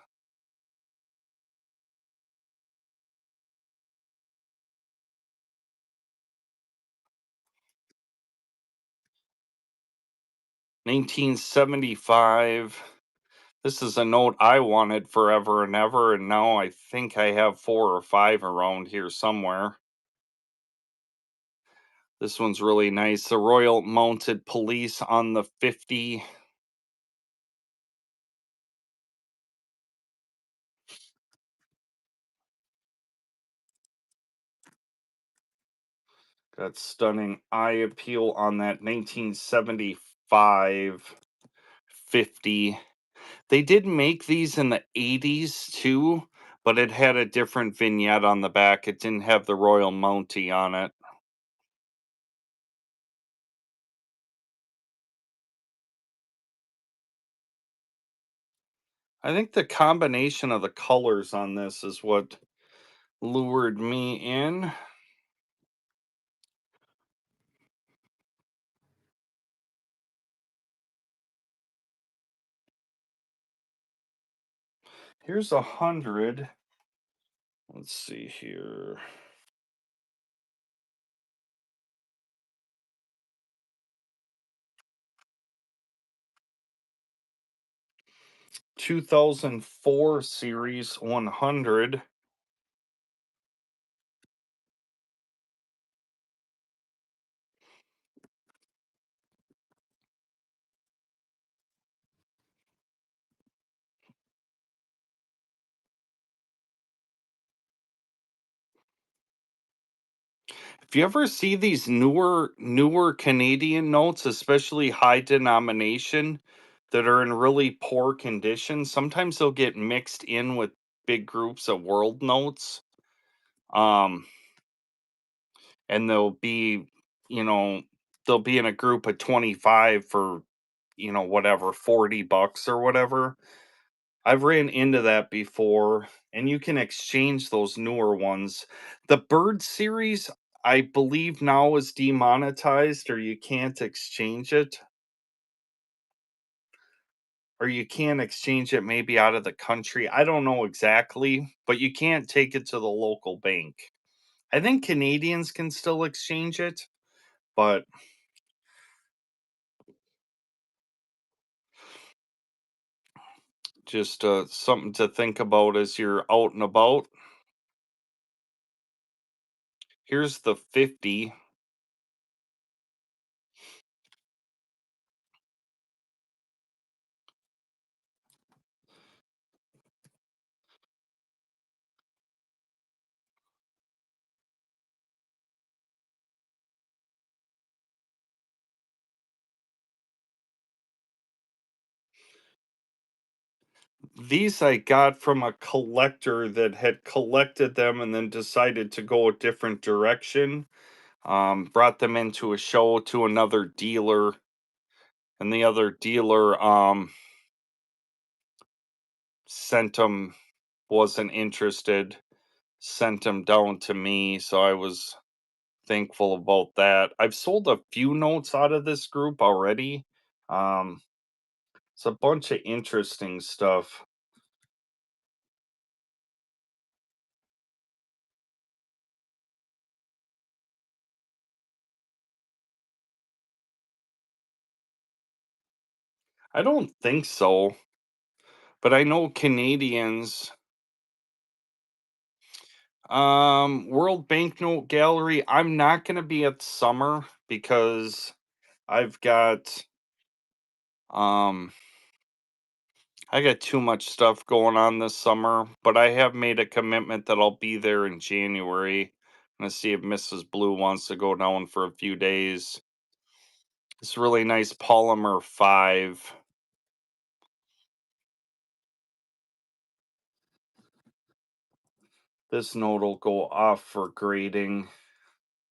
$19.75. This is a note I wanted forever and ever, and now I think I have 4 or 5 around here somewhere. This one's really nice. The Royal Mounted Police on the 50. Got stunning eye appeal on that 1975 50. They did make these in the 80s too, but it had a different vignette on the back. It didn't have the Royal Mountie on it. I think the combination of the colors on this is what lured me in. Here's 100. Let's see here. $2004 series 100. If you ever see these newer Canadian notes, especially high denomination, that are in really poor condition, sometimes they'll get mixed in with big groups of world notes. Um, and you know, they'll be in a group of 25 for, whatever, $40 or whatever. I've ran into that before, and you can exchange those newer ones. The Bird series, I believe now is demonetized, or you can't exchange it, or you can't exchange it maybe out of the country. I don't know exactly, but you can't take it to the local bank. I think Canadians can still exchange it, but just something to think about as you're out and about. Here's the 50. These I got from a collector that had collected them and then decided to go a different direction. Brought them into a show to another dealer, and the other dealer sent them, wasn't interested, sent them down to me, so I was thankful about that. I've sold a few notes out of this group already. Um, it's a bunch of interesting stuff. I don't think so, but I know Canadians. World Banknote Gallery. I'm not going to be at summer because I've got um I got too much stuff going on this summer, but I have made a commitment that I'll be there in January. I'm gonna see if Mrs. Blue wants to go down for a few days. It's really nice polymer 5. This note will go off for grading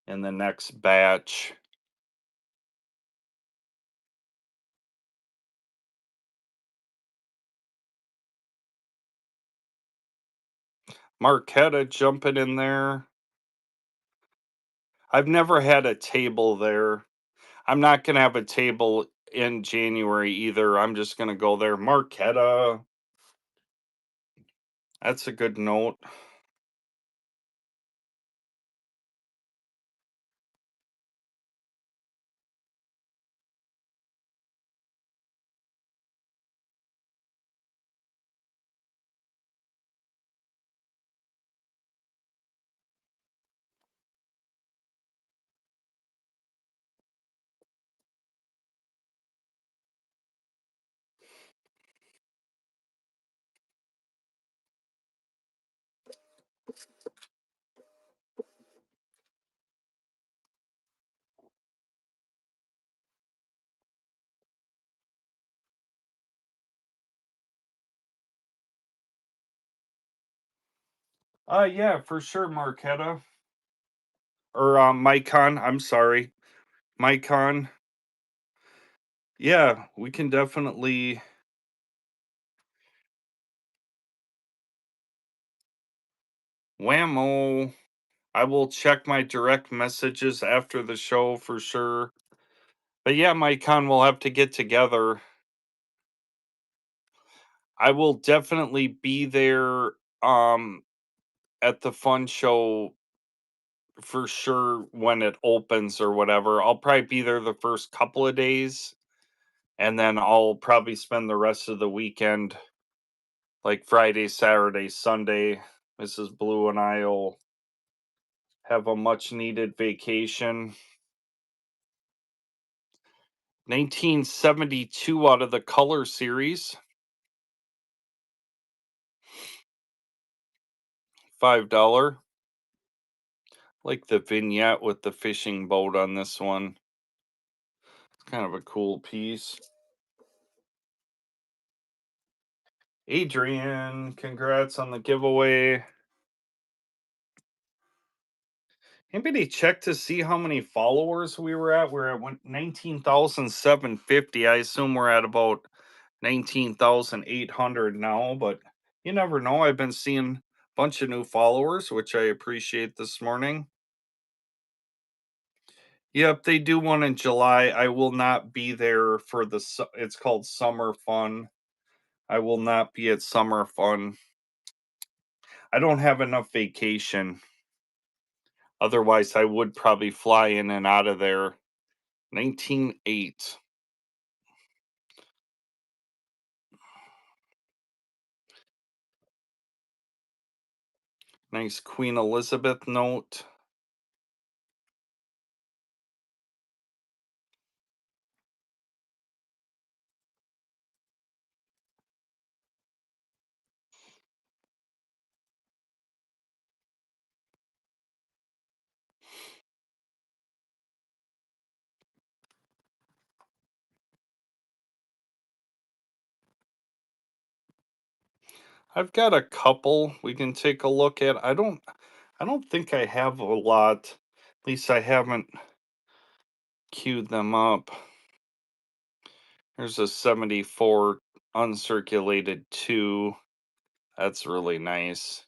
in the next batch. Marquetta jumping in there. I've never had a table there. I'm not gonna have a table in January either. I'm just gonna go there. Marquetta. That's a good note. Yeah, for sure, Marquetta. Or Micon, I'm sorry. Micon. Yeah, we can definitely whammo. I will check my direct messages after the show for sure. But yeah, Micon, we'll have to get together. I will definitely be there um at the fun show for sure when it opens or whatever. I'll probably be there the first couple of days, and then I'll probably spend the rest of the weekend, like Friday, Saturday, Sunday. Mrs. Blue and I'll have a much needed vacation. 1972 out of the Color Series, $5. Like the vignette with the fishing boat on this one. It's kind of a cool piece. Adrian, congrats on the giveaway. Anybody check to see how many followers we were at? We're at 19,750. I assume we're at about 19,800 now, but you never know. I've been seeing a bunch of new followers, which I appreciate this morning. Yep, they do one in July. I will not be there for it's called Summer Fun. I will not be at Summer Fun. I don't have enough vacation. Otherwise, I would probably fly in and out of there. 19.8. Nice Queen Elizabeth note. I've got a couple we can take a look at. I don't think I have a lot. At least I haven't queued them up. There's a 74 uncirculated 2. That's really nice.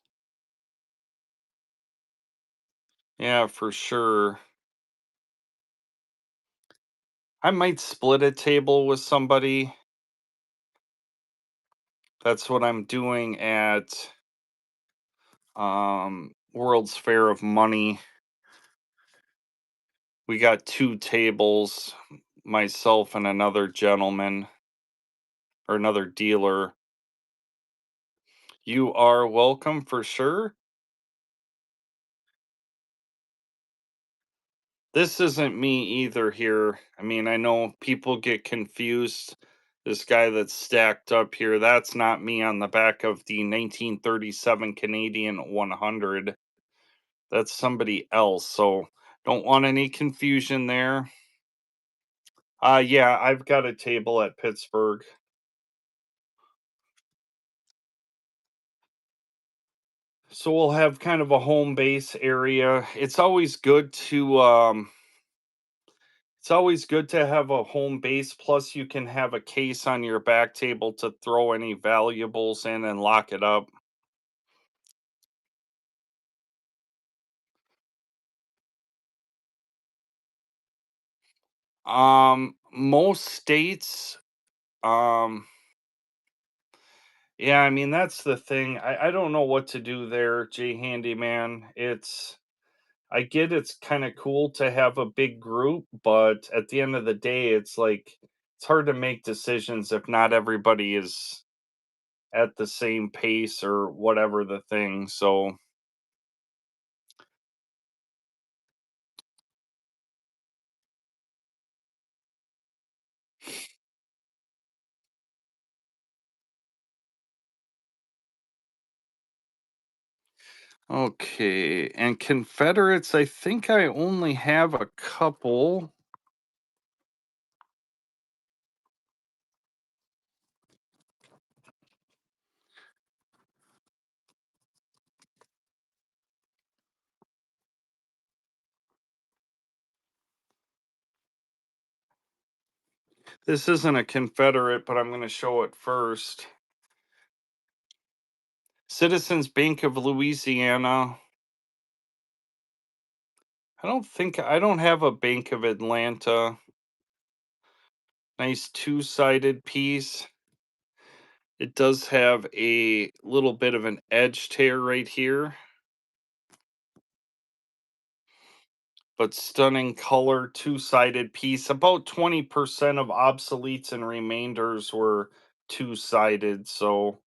Yeah, for sure. I might split a table with somebody. That's what I'm doing at World's Fair of Money. We got two tables, myself and another gentleman or another dealer. You are welcome for sure. This isn't me either here. I mean, I know people get confused. This guy that's stacked up here, that's not me on the back of the 1937 Canadian 100. That's somebody else. So don't want any confusion there. Yeah, I've got a table at Pittsburgh. So we'll have kind of a home base area. It's always good to have a home base, plus you can have a case on your back table to throw any valuables in and lock it up. Most states, um, yeah, I mean that's the thing. I don't know what to do there, Jay Handyman. I get it's kind of cool to have a big group, but at the end of the day, it's like it's hard to make decisions if not everybody is at the same pace or whatever the thing. So, okay. And Confederates, I think I only have a couple. This isn't a Confederate, but I'm going to show it first. Citizens Bank of Louisiana. I don't have a Bank of Atlanta. Nice two-sided piece. It does have a little bit of an edge tear right here, but stunning color, two-sided piece. About 20% of obsoletes and remainders were two-sided, so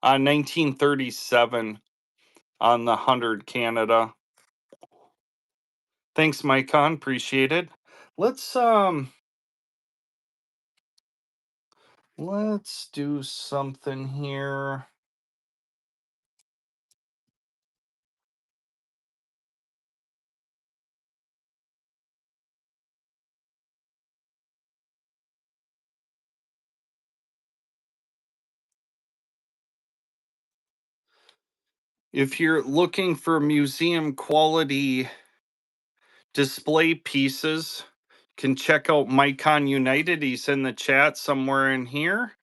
1937 on the 100 Canada. Thanks, Micon. Appreciate it. Let's let's do something here. If you're looking for museum quality display pieces, can check out Micon United. He's in the chat somewhere in here.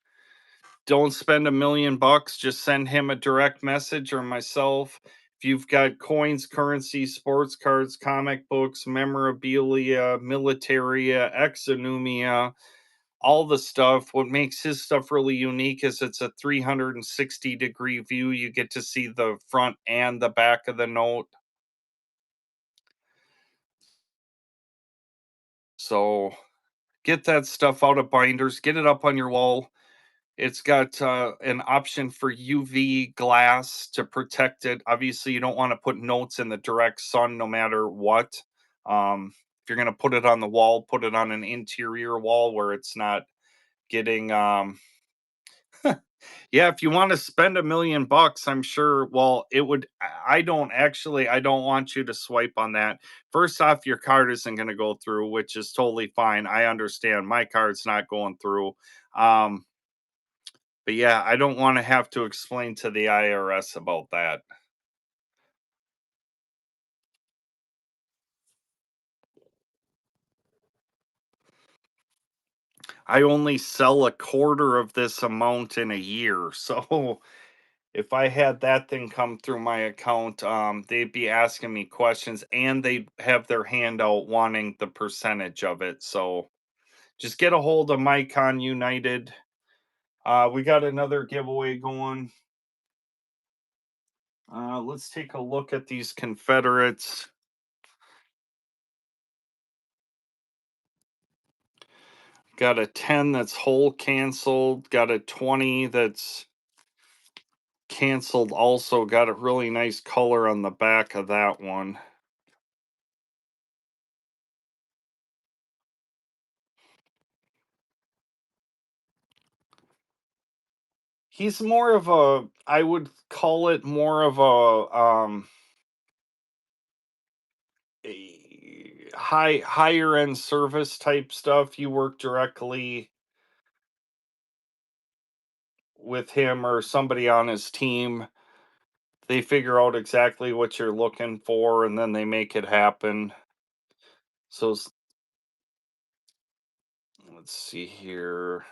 Don't spend $1 million. Just send him a direct message or myself. If you've got coins, currency, sports cards, comic books, memorabilia, militaria, exonumia, all the stuff. What makes his stuff really unique is it's a 360-degree view. You get to see the front and the back of the note. So get that stuff out of binders, get it up on your wall. It's got an option for UV glass to protect it. Obviously, you don't want to put notes in the direct sun no matter what. If you're going to put it on the wall, put it on an interior wall where it's not getting Yeah, if you wanna spend $1,000,000, I'm sure well, it would I don't actually I don't want you to swipe on that. First off, your card isn't gonna go through, which is totally fine. I understand my card's not going through. Um, but yeah, I don't wanna have to explain to the IRS about that. I only sell a quarter of this amount in a year, so if I had that thing come through my account, they'd be asking me questions and they'd have their hand out wanting the percentage of it. So just get a hold of Mycon United. We got another giveaway going. Let's take a look at these Confederates. Got a 10 that's whole canceled. Got a 20 that's canceled also. Got a really nice color on the back of that one. He's more of a I would call it more of a higher end service type stuff. You work directly with him or somebody on his team. They figure out exactly what you're looking for and then they make it happen. So let's see here.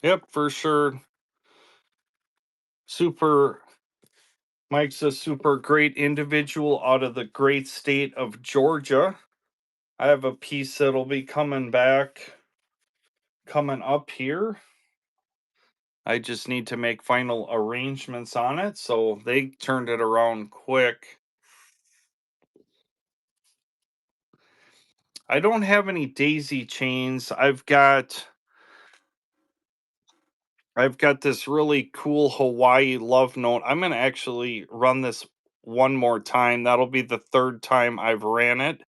Yep, for sure. Super Mike's a super great individual out of the great state of Georgia. I have a piece that'll be coming up here. I just need to make final arrangements on it. So they turned it around quick. I don't have any daisy chains. I've got this really cool Hawaii love note. I'm going to actually run this one more time. That'll be the third time I've ran it.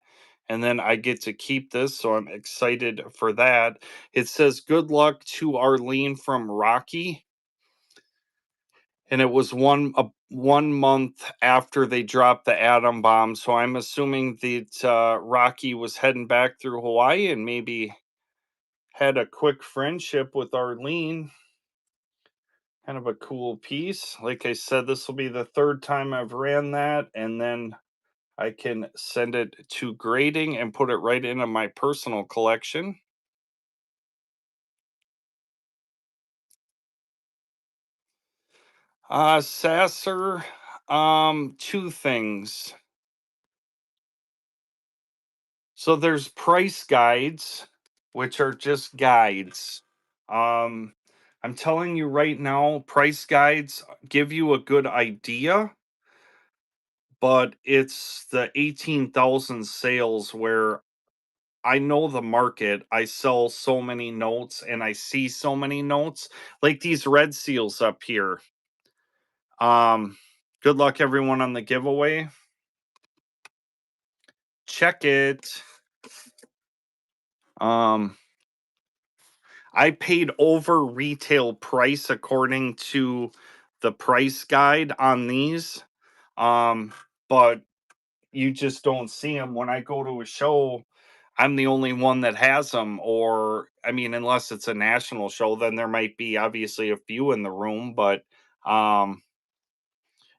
And then I get to keep this, so I'm excited for that. It says good luck to Arlene from Rocky. And it was 1 month after they dropped the atom bomb. So I'm assuming that Rocky was heading back through Hawaii and maybe had a quick friendship with Arlene. Kind of a cool piece. Like I said, this will be the third time I've ran that, and then I can send it to grading and put it right into my personal collection. Sasser, two things. So there's price guides, which are just guides. Um, I'm telling you right now, price guides give you a good idea, but it's the 18,000 sales where I know the market. I sell so many notes and I see so many notes, like these red seals up here. Um, Good luck everyone on the giveaway. Check it. Um, I paid over retail price according to the price guide on these. Um, but you just don't see them when I go to a show. I'm the only one that has them, or I mean, unless it's a national show, then there might be obviously a few in the room, but um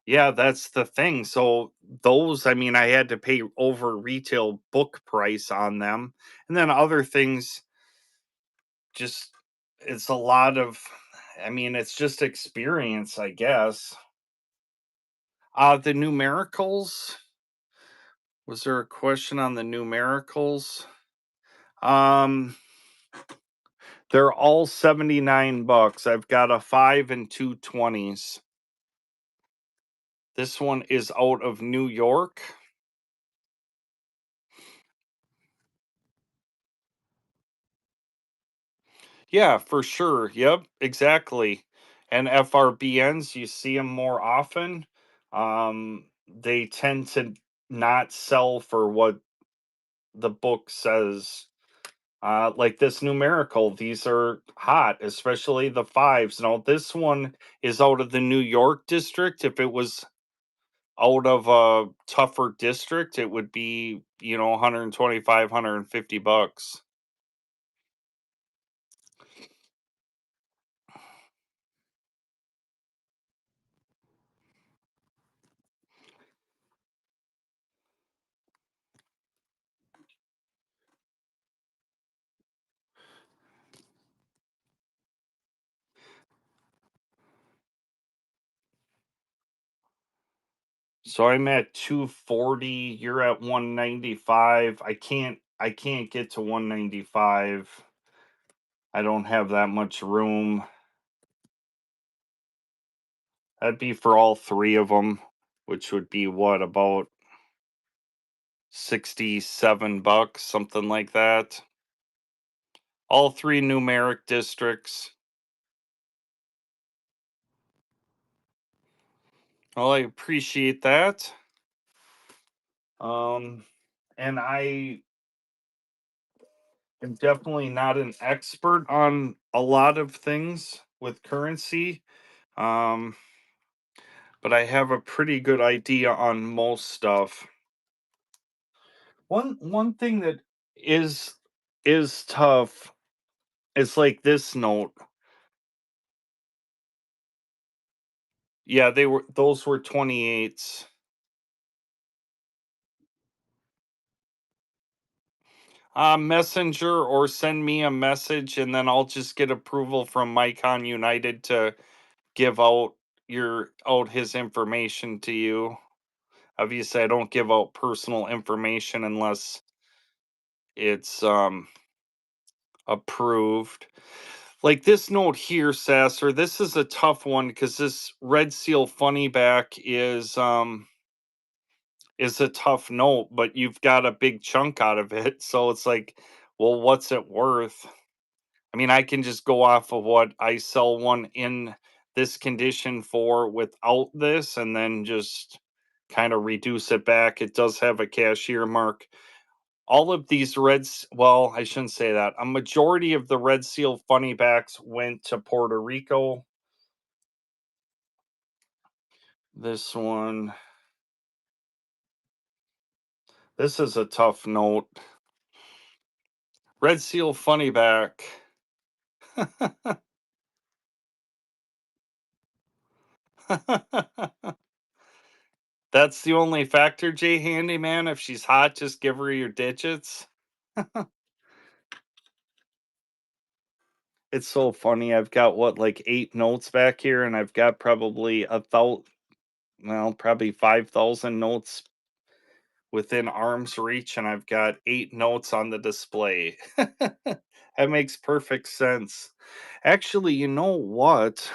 yeah, that's the thing. So those, I mean, I had to pay over retail book price on them. And then other things just it's a lot of I mean, it's just experience, I guess. The numericals, was there a question on the numericals? Um they're all 79 bucks. I've got a 5 and two 20s. This one is out of New York. Yeah, for sure. Yep, exactly. And FRBNs, you see them more often. They tend to not sell for what the book says. Like this numerical, these are hot, especially the fives. Now, this one is out of the New York district. If it was out of a tougher district, it would be, 125, 150 bucks. So I'm at 240, you're at 195. I can't get to 195. I don't have that much room. That'd be for all three of them, which would be what, about 67 bucks, something like that. All three numeric districts. Well, I appreciate that. Um, and I am definitely not an expert on a lot of things with currency. Um, but I have a pretty good idea on most stuff. One thing that is is tough is like this note. Yeah, those were 28s. Messenger or send me a message and then I'll just get approval from Micon United to give out his information to you. Obviously, I don't give out personal information unless it's approved. Like this note here, Sasser, this is a tough one because this Red Seal funny back is a tough note, but you've got a big chunk out of it. So it's like, well, what's it worth? I mean, I can just go off of what I sell one in this condition for without this and then just kind of reduce it back. It does have a cashier mark. All of these well, I shouldn't say that. A majority of the Red Seal funny backs went to Puerto Rico. This one, this is a tough note. Red Seal funny back. That's the only factor, Jay Handyman. If she's hot, just give her your digits. It's so funny. I've got what, like 8 notes back here, and I've got probably well, probably 5,000 notes within arm's reach, and I've got 8 notes on the display. That makes perfect sense. Actually, you know what?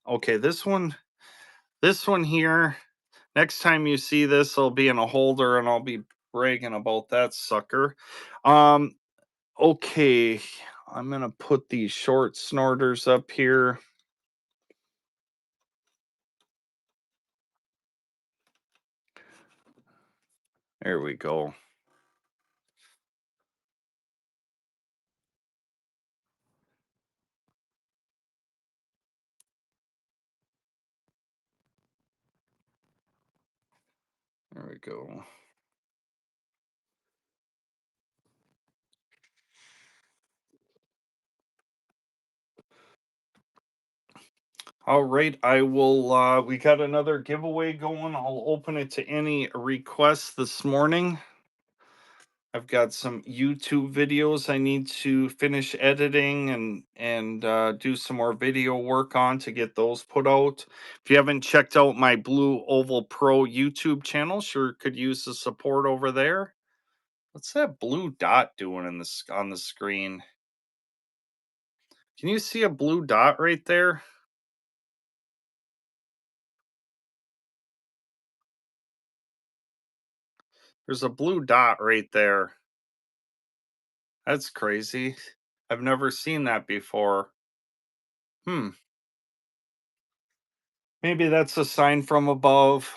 Okay, this one here. Next time you see this, I'll be in a holder, and I'll be bragging about that sucker. Um, okay, I'm gonna put these short snorters up here. There we go. There we go. All right, I will we got another giveaway going. I'll open it to any requests this morning. I've got some YouTube videos I need to finish editing and do some more video work on to get those put out. If you haven't checked out my Blue Oval Pro YouTube channel, sure could use the support over there. What's that blue dot doing on the screen? Can you see a blue dot right there? There's a blue dot right there. That's crazy. I've never seen that before. Hmm. Maybe that's a sign from above.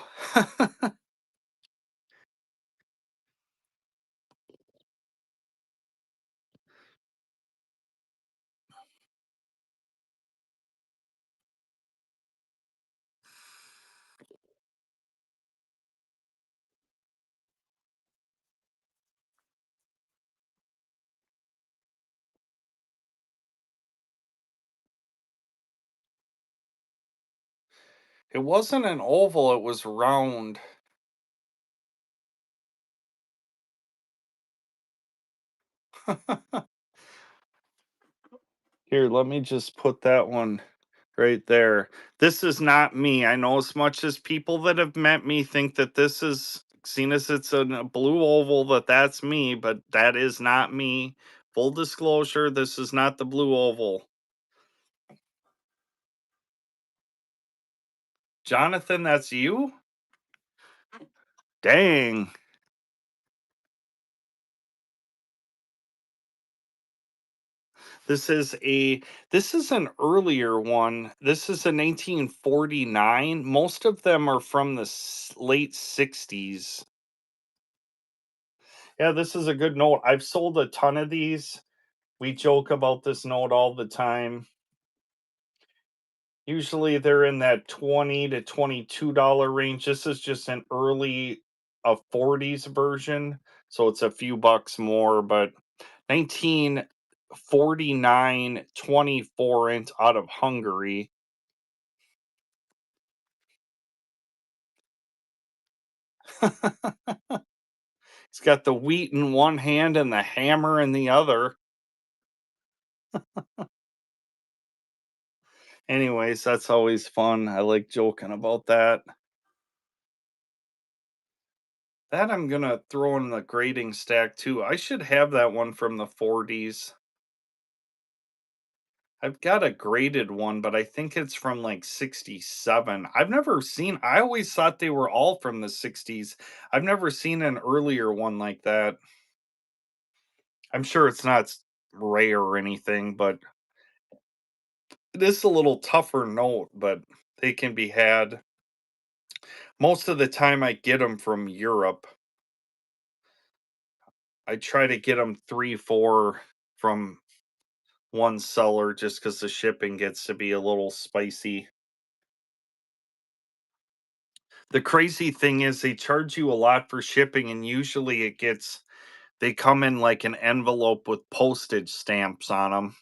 It wasn't an oval, it was round. Here, let me just put that one right there. This is not me. I know as much as people that have met me think that this is seen as it's a blue oval, that that's me, but that is not me. Full disclosure, this is not the blue oval. Jonathan, that's you? Dang. This is a this is an earlier one. This is a 1949. Most of them are from the late 60s. Yeah, this is a good note. I've sold a ton of these. We joke about this note all the time. Usually they're in that 20 to $22 range. This is just an early a 40s version, so it's a few bucks more, but 1949 24 inch out of Hungary. He's got the wheat in one hand and the hammer in the other. Anyways, that's always fun. I like joking about that. That I'm gonna throw in the grading stack too. I should have that one from the 40s. I've got a graded one, but I think it's from like 67. I always thought they were all from the 60s. I've never seen an earlier one like that. I'm sure it's not rare or anything, but it is a little tougher note, but they can be had. Most of the time, I get them from Europe. I try to get them 3, 4 from one seller just because the shipping gets to be a little spicy. The crazy thing is they charge you a lot for shipping, and usually they come in like an envelope with postage stamps on them.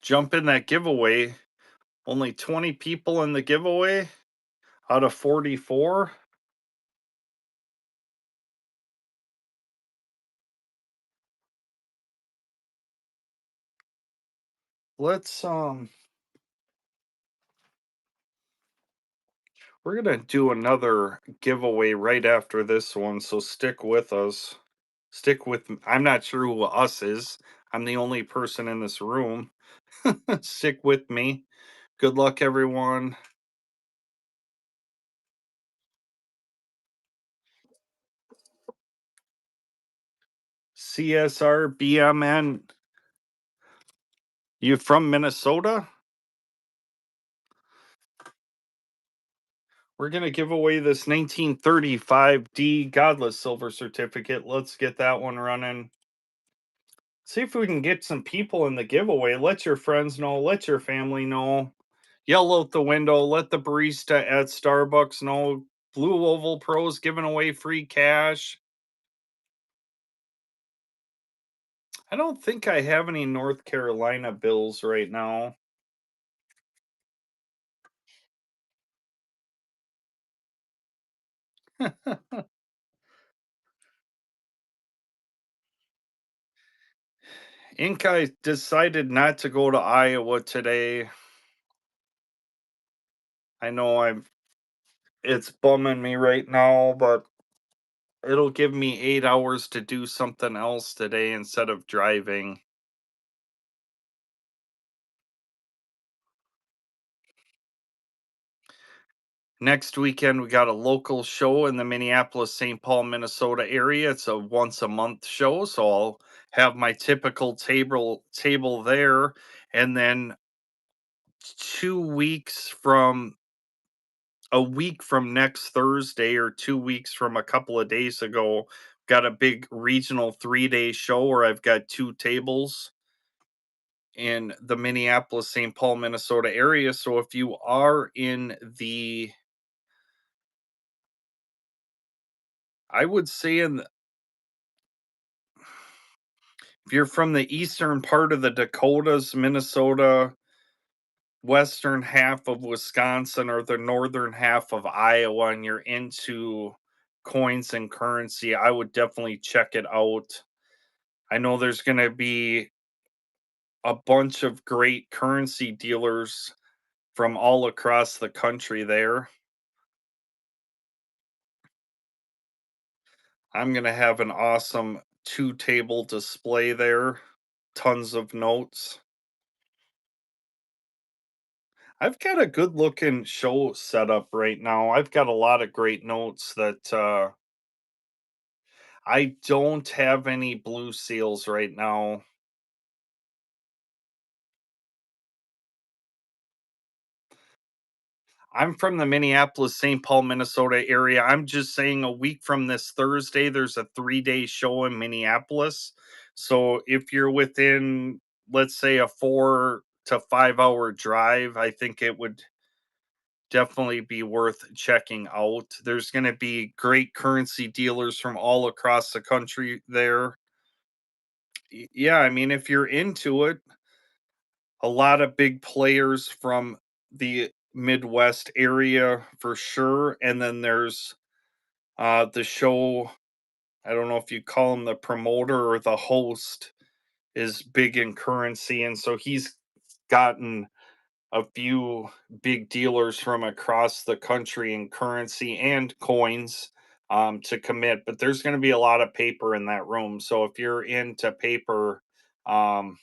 Jump in that giveaway. Only 20 people in the giveaway out of 44. Let's we're gonna do another giveaway right after this one, so stick with us. I'm not sure who us is. I'm the only person in this room. Stick with me. Good luck, everyone. CSR BMN. You from Minnesota? We're gonna give away this 1935 D Godless Silver Certificate. Let's get that one running. See if we can get some people in the giveaway. Let your friends know. Let your family know. Yell out the window. Let the barista at Starbucks know. Blue Oval Pros giving away free cash. I don't think I have any North Carolina bills right now. Ink, I decided not to go to Iowa today. I know it's bumming me right now, but It'll give me 8 hours to do something else today instead of driving. Next weekend, we got a local show in the Minneapolis, St. Paul, Minnesota area. It's a once a month show, so I'll have my typical table there. And then 2 weeks from a week from next Thursday, or 2 weeks from a couple of days ago, got a big regional 3-day show where I've got two tables in the Minneapolis, St. Paul, Minnesota area. So if you are in the, I would say if you're from the eastern part of the Dakotas, Minnesota, western half of Wisconsin, or the northern half of Iowa, and you're into coins and currency, I would definitely check it out. I know there's going to be a bunch of great currency dealers from all across the country there. I'm going to have an awesome two table display there, tons of notes. I've got a good looking show set up right now. I've got a lot of great notes that I don't have any blue seals right now. I'm from the Minneapolis, St. Paul, Minnesota area. I'm just saying a week from this Thursday, there's a 3-day show in Minneapolis. So if you're within, let's say, a 4 to 5 hour drive, I think it would definitely be worth checking out. There's going to be great currency dealers from all across the country there. Yeah, I mean, if you're into it, a lot of big players from the Midwest area for sure. And then there's the show, I don't know if you call him the promoter or the host, is big in currency. And so he's gotten a few big dealers from across the country in currency and coins to commit. But there's going to be a lot of paper in that room. So if you're into paper, um,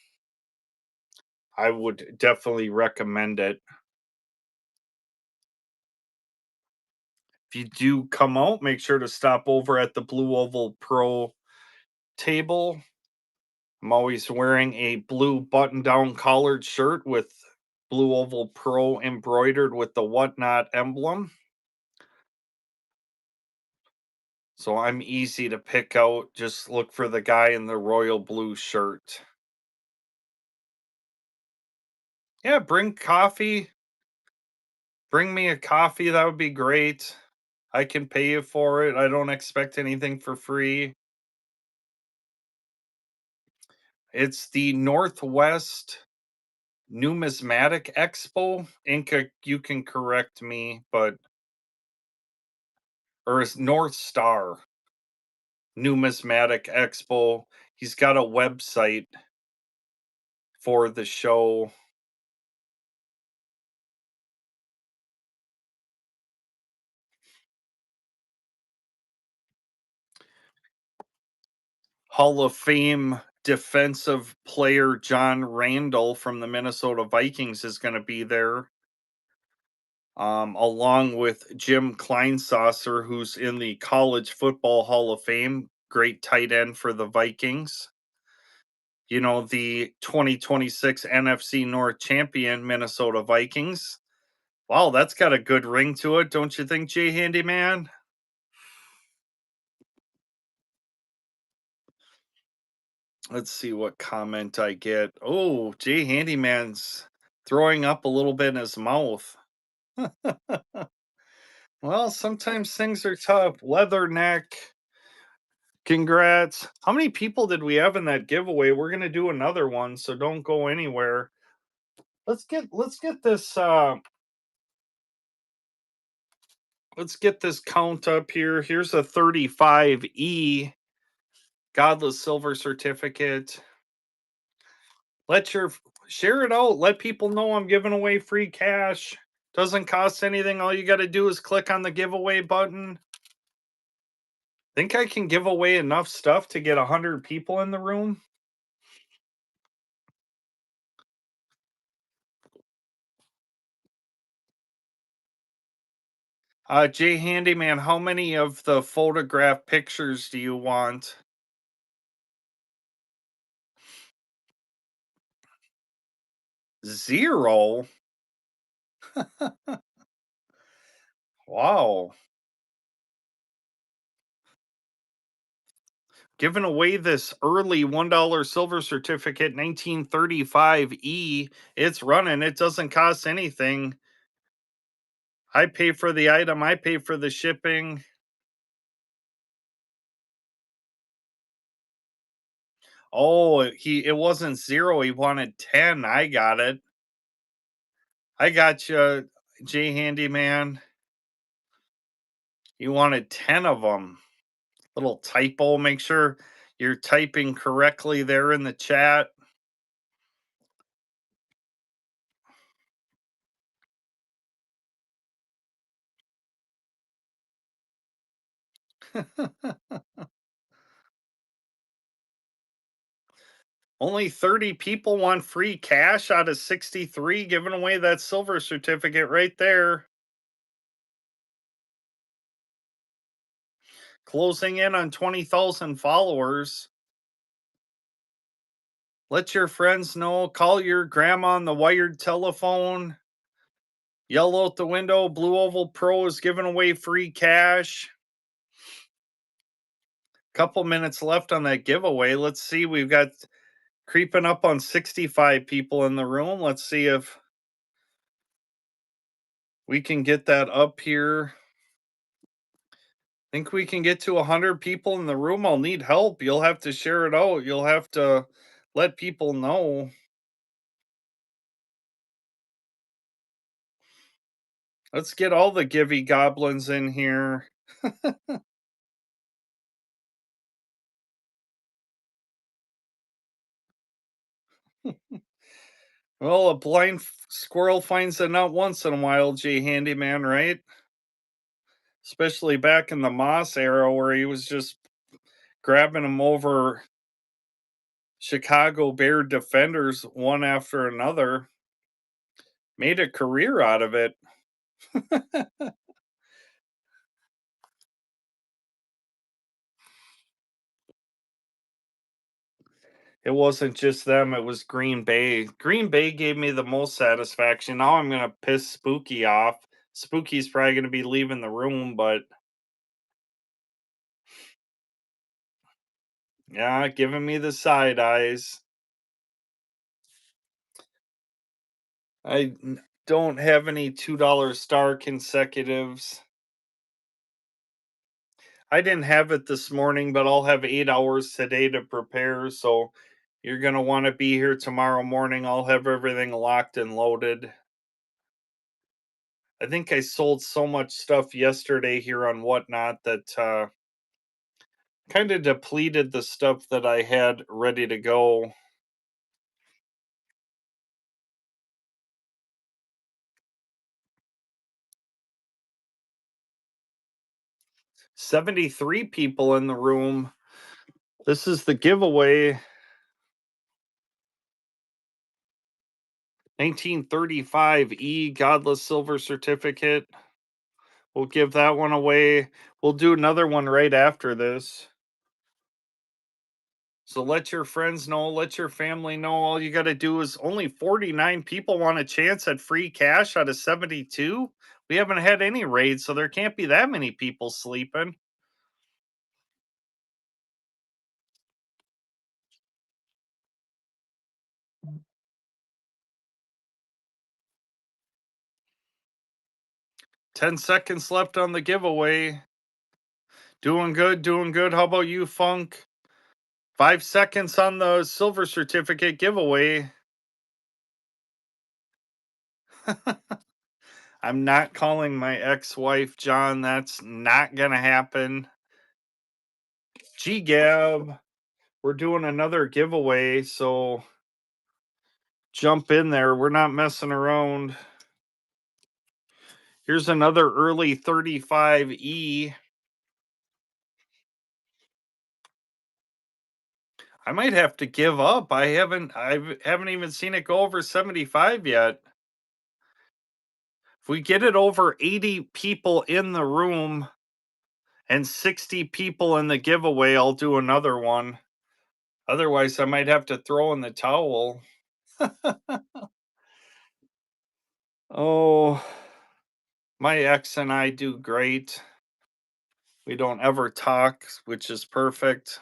I would definitely recommend it. If you do come out, make sure to stop over at the Blue Oval Pro table. I'm always wearing a blue button down collared shirt with Blue Oval Pro embroidered with the Whatnot emblem. So I'm easy to pick out. Just look for the guy in the royal blue shirt. Yeah, bring coffee. Bring me a coffee. That would be great. I can pay you for it. I don't expect anything for free. It's the Northwest Numismatic Expo. Inca, you can correct me, but or is North Star Numismatic Expo. He's got a website for the show. Hall of Fame defensive player John Randall from the Minnesota Vikings is going to be there, along with Jim Kleinsasser, who's in the College Football Hall of Fame, great tight end for the Vikings. You know, the 2026 NFC North champion Minnesota Vikings. Wow, that's got a good ring to it, don't you think, Jay Handyman? Let's see what comment I get. Oh, Jay Handyman's throwing up a little bit in his mouth. Well, sometimes things are tough. Leatherneck, congrats. How many people did we have in that giveaway? We're gonna do another one, so don't go anywhere. Let's get this count up here. Here's a 35E Godless Silver certificate. Let your Share it out. Let people know I'm giving away free cash. Doesn't cost anything. All you got to do is click on the giveaway button. Think I can give away enough stuff to get 100 people in the room? Jay Handyman, how many of the photograph pictures do you want? 0? Wow. Giving away this early $1 silver certificate 1935E. It's running. It doesn't cost anything. I pay for the item, I pay for the shipping. Oh, it wasn't 0, he wanted 10. I got it. I got you, Jay Handyman. You wanted 10 of them. Little typo. Make sure you're typing correctly there in the chat. Only 30 people want free cash out of 63, giving away that silver certificate right there. Closing in on 20,000 followers. Let your friends know. Call your grandma on the wired telephone. Yell out the window. Blue Oval Pro is giving away free cash. Couple minutes left on that giveaway. Let's see. We've got creeping up on 65 people in the room. Let's see if we can get that up here. Think we can get to 100 people in the room. I'll need help. You'll have to share it out. You'll have to let people know. Let's get all the Givey goblins in here. Well, a blind squirrel finds a nut once in a while, G Handyman, right? Especially back in the Moss era where he was just grabbing them over Chicago Bear defenders one after another. Made a career out of it. It wasn't just them, it was Green Bay. Green Bay gave me the most satisfaction. Now I'm going to piss Spooky off. Spooky's probably going to be leaving the room, but yeah, giving me the side eyes. Don't have any $2 star consecutives. I didn't have it this morning, but I'll have 8 hours today to prepare. So you're going to want to be here tomorrow morning. I'll have everything locked and loaded. I think I sold so much stuff yesterday here on Whatnot that kind of depleted the stuff that I had ready to go. 73 people in the room. This is the giveaway. 1935 Godless Silver Certificate. We'll give that one away. We'll do another one right after this. So let your friends know, let your family know. All you got to do is only 49 people want a chance at free cash out of 72. We haven't had any raids, so there can't be that many people sleeping. Ten seconds left on the giveaway. Doing good, doing good. How about you, Funk? 5 seconds on the silver certificate giveaway. I'm not calling my ex-wife, John. That's not gonna happen. G Gab, we're doing another giveaway, so jump in there. We're not messing around. Here's another early 35E. I might have to give up. I haven't even seen it go over 75 yet. If we get it over 80 people in the room and 60 people in the giveaway, I'll do another one. Otherwise, I might have to throw in the towel. Oh, my ex and I do great. We don't ever talk, which is perfect.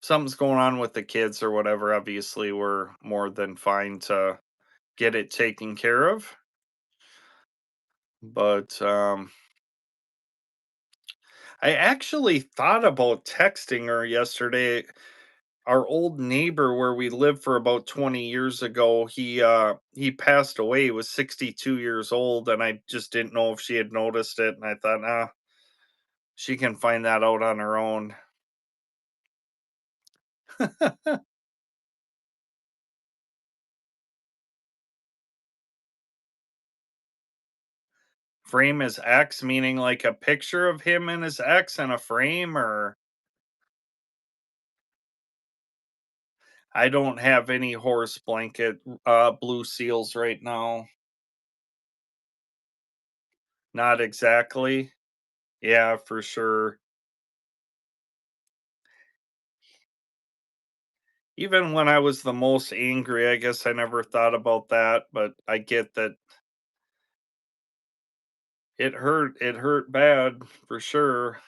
Something's going on with the kids or whatever. Obviously, we're more than fine to get it taken care of. But I actually thought about texting her yesterday. Our old neighbor where we lived for about 20 years ago, he passed away. He was 62 years old, and I just didn't know if she had noticed it, and I thought, she can find that out on her own. Frame his ex, meaning like a picture of him and his ex in a frame, or I don't have any horse blanket blue seals right now. Not exactly. Yeah, for sure. Even when I was the most angry, I guess I never thought about that, but I get that it hurt bad for sure.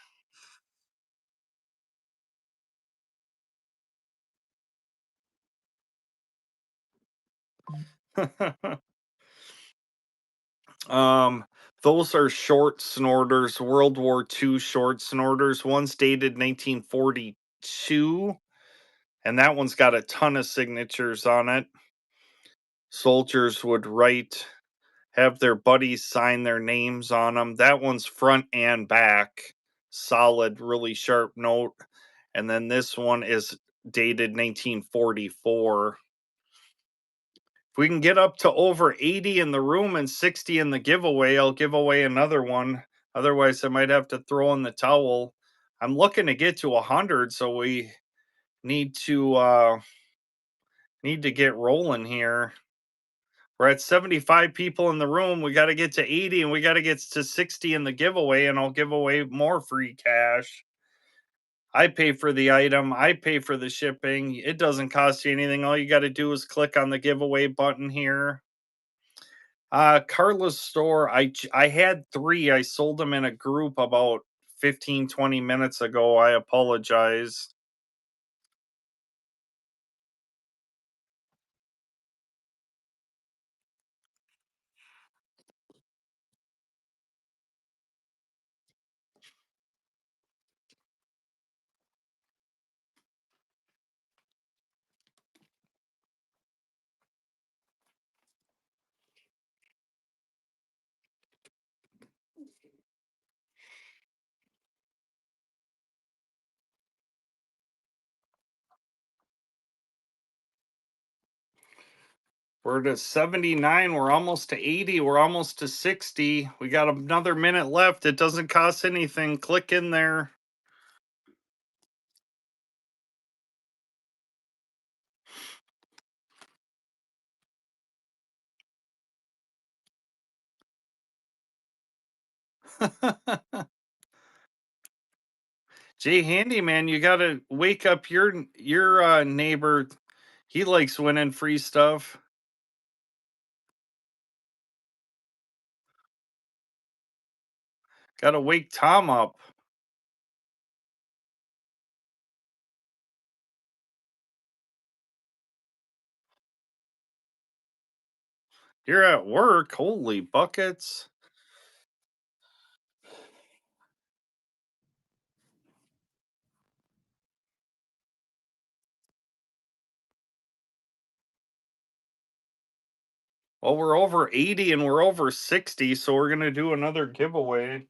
um, those are short snorters, World War II short snorters. One's dated 1942, and that one's got a ton of signatures on it. Soldiers would write, have their buddies sign their names on them. That one's front and back, solid, really sharp note. And then this one is dated 1944. If we can get up to over 80 in the room and 60 in the giveaway, I'll give away another one. Otherwise, I might have to throw in the towel. I'm looking to get to 100, so we need to get rolling here. We're at 75 people in the room. We got to get to 80 and we got to get to 60 in the giveaway, and I'll give away more free cash. I pay for the item, I pay for the shipping. It doesn't cost you anything. All you got to do is click on the giveaway button here. Carla's store, I had 3. I sold them in a group about 15, 20 minutes ago. I apologize. We're to 79. We're almost to 80. We're almost to 60. We got another minute left. It doesn't cost anything. Click in there. Jay Handyman, you got to wake up your neighbor. He likes winning free stuff. Got to wake Tom up. You're at work. Holy buckets. Well, we're over 80 and we're over 60, so we're going to do another giveaway.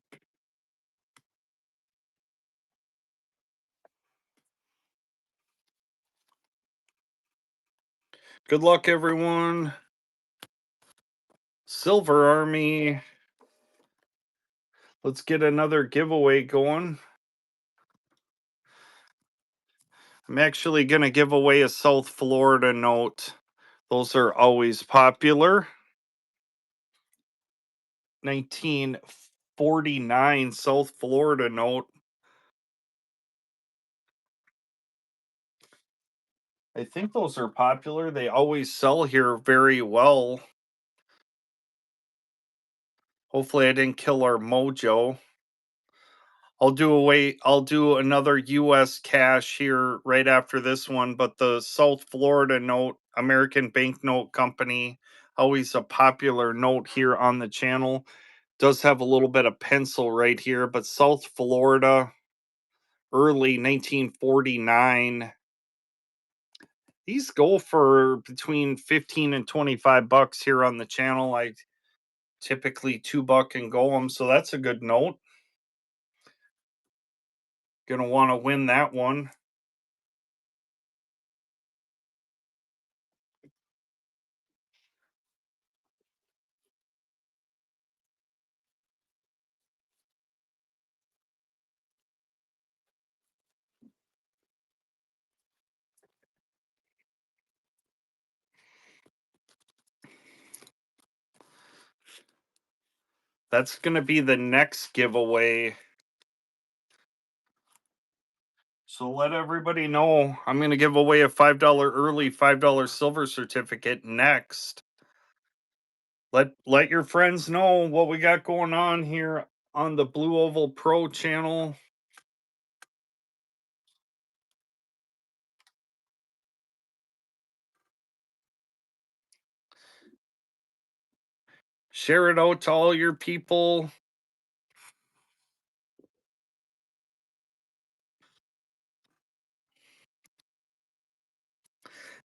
Good luck, everyone. Silver Army. Let's get another giveaway going. I'm actually going to give away a South Florida note. Those are always popular. 1949 South Florida note. I think those are popular. They always sell here very well. Hopefully I didn't kill our mojo. I'll do another US cash here right after this one, but the South Florida note, American Banknote Company, always a popular note here on the channel. Does have a little bit of pencil right here, but South Florida, early 1949. These go for between 15 and 25 bucks here on the channel. I typically $2 and go them, so that's a good note. Gonna want to win that one. That's gonna be the next giveaway. So let everybody know I'm gonna give away a $5 early $5 silver certificate next. Let your friends know what we got going on here on the Blue Oval Pro channel. Share it out to all your people.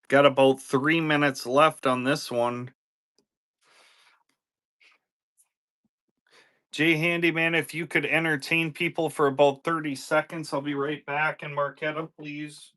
Got about 3 minutes left on this one. Jay Handyman, if you could entertain people for about 30 seconds, I'll be right back. And Marquetta, please.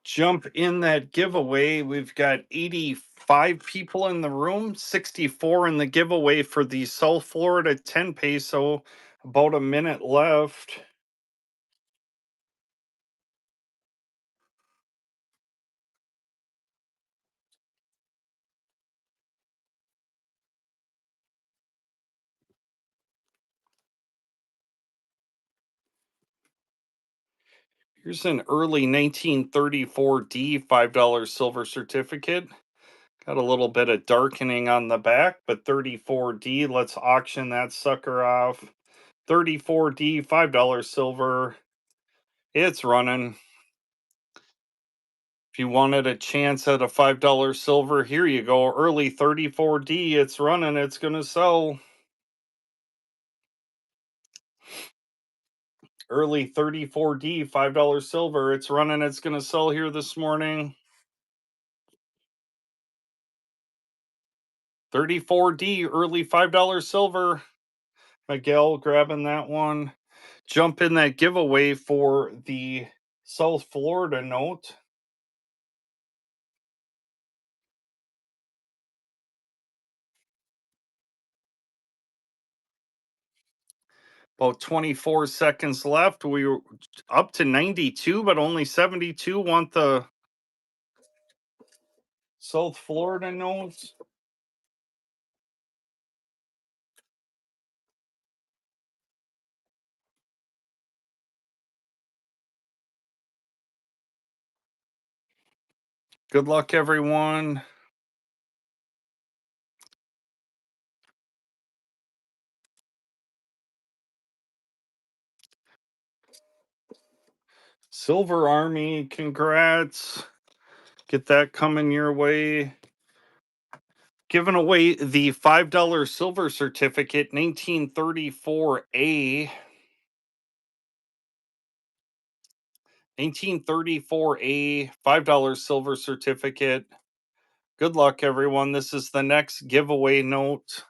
Jump in that giveaway. We've got 85 people in the room, 64 in the giveaway for the South Florida 10 peso. About a minute left. Here's an early 1934 D $5 silver certificate. Got a little bit of darkening on the back, but 34D. Let's auction that sucker off. 34D, $5 silver. It's running. If you wanted a chance at a $5 silver, here you go. Early 34D. It's running. It's going to sell. Early 34D, $5 silver. It's running. It's going to sell here this morning. 34D, early $5 silver. Miguel grabbing that one. Jump in that giveaway for the South Florida note. About 24 seconds left. We were up to 92, but only 72 want the South Florida notes. Good luck, everyone. Silver Army, congrats. Get that coming your way. Giving away the $5 silver certificate, 1934A. 1934A, $5 silver certificate. Good luck, everyone. This is the next giveaway note.